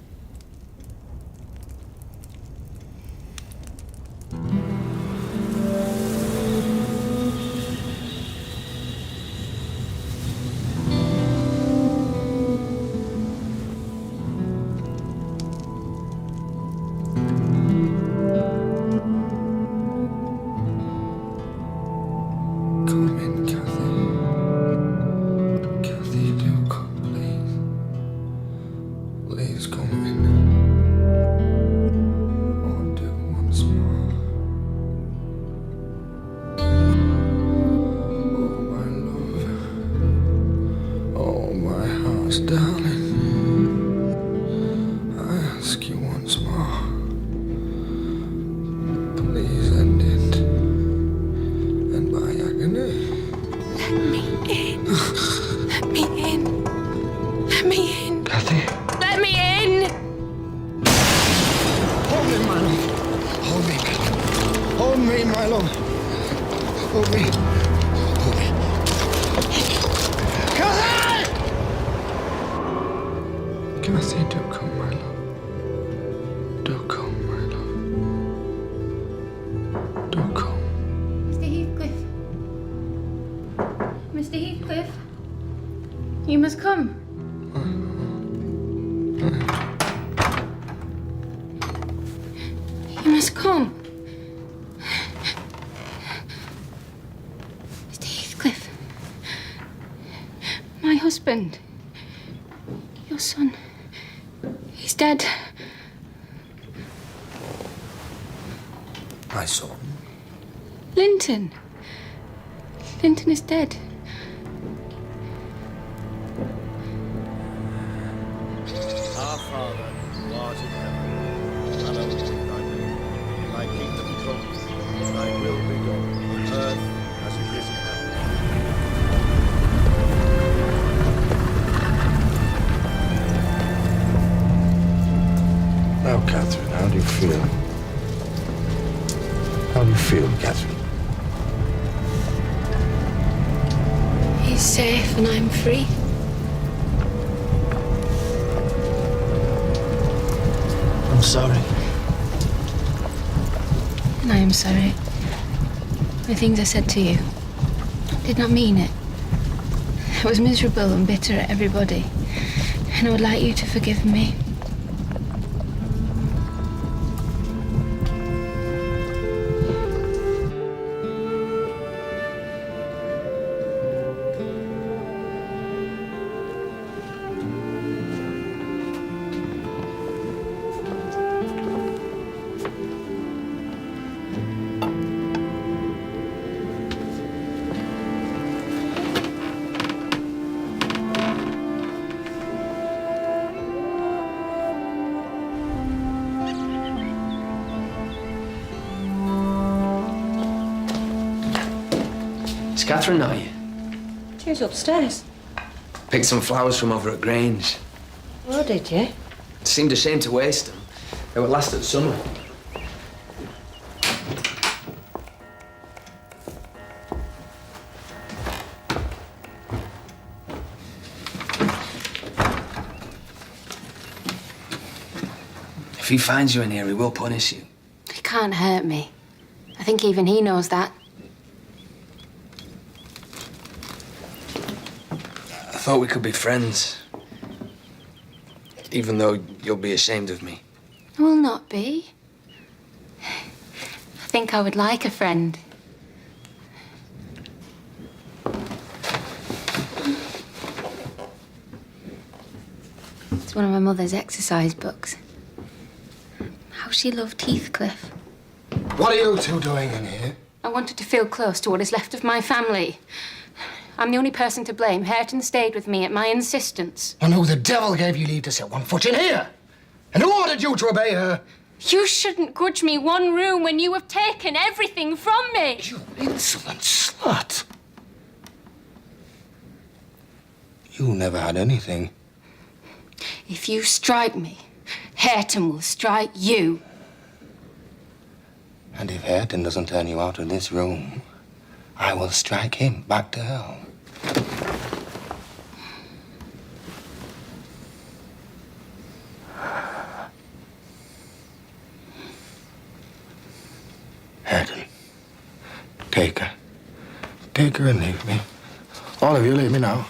You must come. You must come. Mr. Heathcliff. My husband. Your son. He's dead. My son? Linton. Linton is dead. Our Father, who art in heaven, hallowed be thy name. Thy kingdom come, thy will be done, on earth as it is in heaven. Now, Catherine, how do you feel? How do you feel, Catherine? He's safe and I'm free. I'm sorry. And I am sorry. The things I said to you. I did not mean it. I was miserable and bitter at everybody. And I would like you to forgive me. Is Kathrin not here? She was upstairs. Picked some flowers from over at Grange. Oh, did you? Seemed ashamed to waste them. They would last at summer. If he finds you in here, he will punish you. He can't hurt me. I think even he knows that. I thought we could be friends. Even though you'll be ashamed of me. I will not be. I think I would like a friend. It's one of my mother's exercise books. How she loved Heathcliff. What are you two doing in here? I wanted to feel close to what is left of my family. I'm the only person to blame. Hareton stayed with me at my insistence. And who the devil gave you leave to set one foot in here? And who ordered you to obey her? You shouldn't grudge me one room when you have taken everything from me. You insolent slut. You never had anything. If you strike me, Hareton will strike you. And if Hareton doesn't turn you out of this room, I will strike him back to hell. Hareton, take her. Take her and leave me. All of you, leave me now.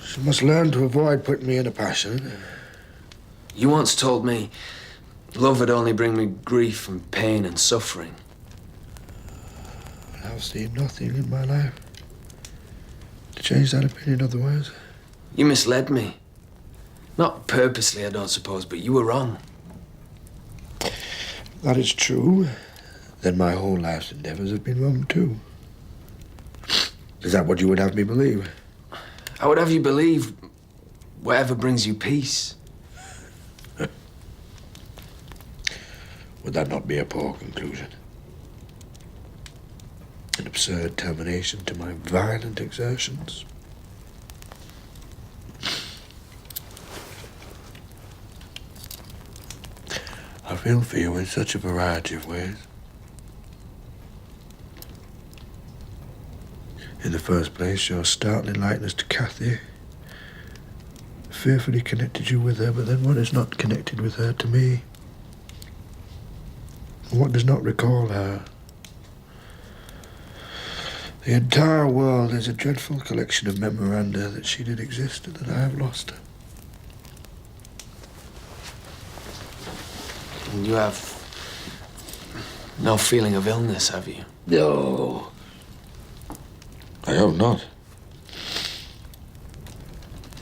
She must learn to avoid putting me in a passion. You once told me love would only bring me grief and pain and suffering. I've seen nothing in my life to change that opinion otherwise. You misled me. Not purposely, I don't suppose, but you were wrong. If that is true, then my whole life's endeavors have been wrong too. Is that what you would have me believe? I would have you believe whatever brings you peace. Would that not be a poor conclusion? An absurd termination to my violent exertions? I feel for you in such a variety of ways. In the first place, your startling likeness to Cathy fearfully connected you with her, but then what is not connected with her to me? What does not recall her? The entire world is a dreadful collection of memoranda that she did exist and that I have lost her. And you have no feeling of illness, have you? No. I have not.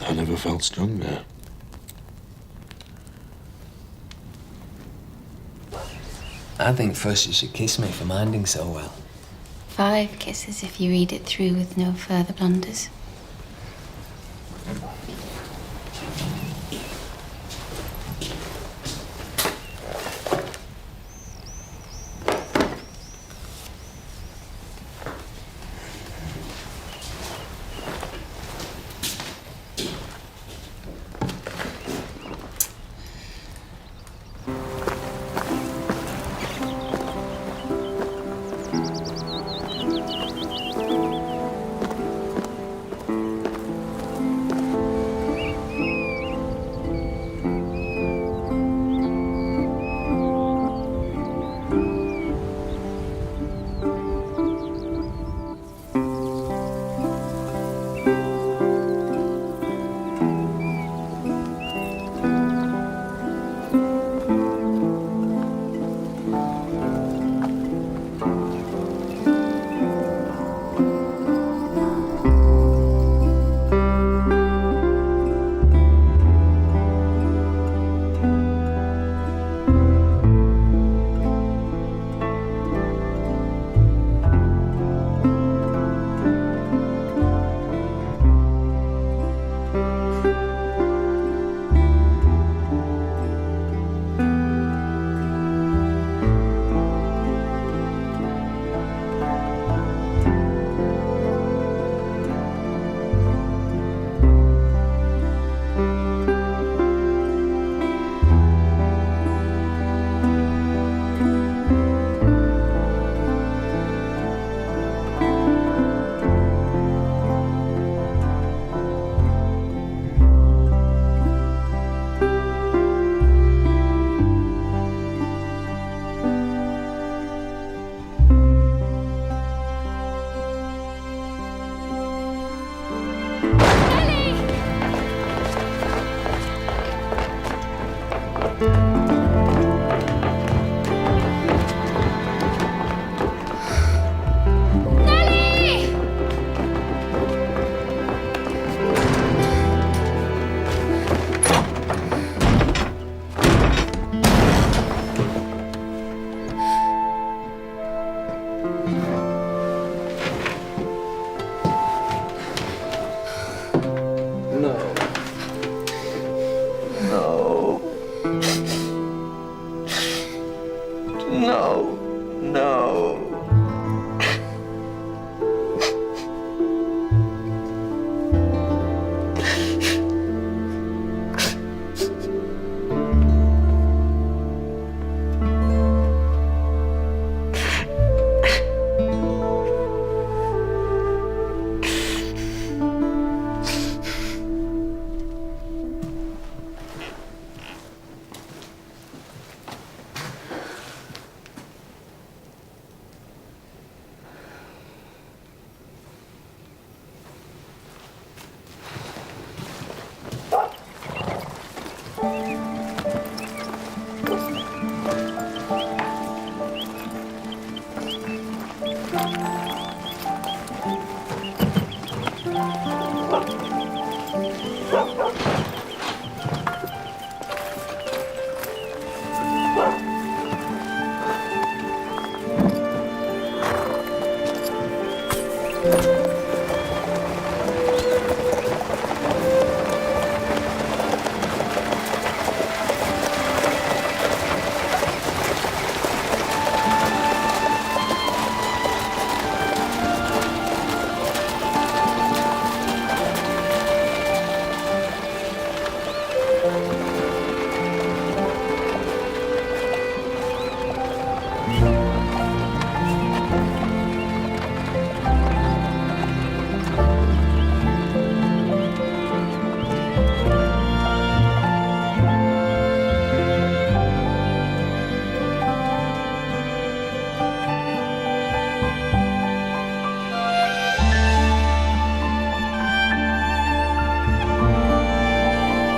I never felt stronger. I think first you should kiss me for minding so well. 5 kisses if you read it through with no further blunders. Ellie!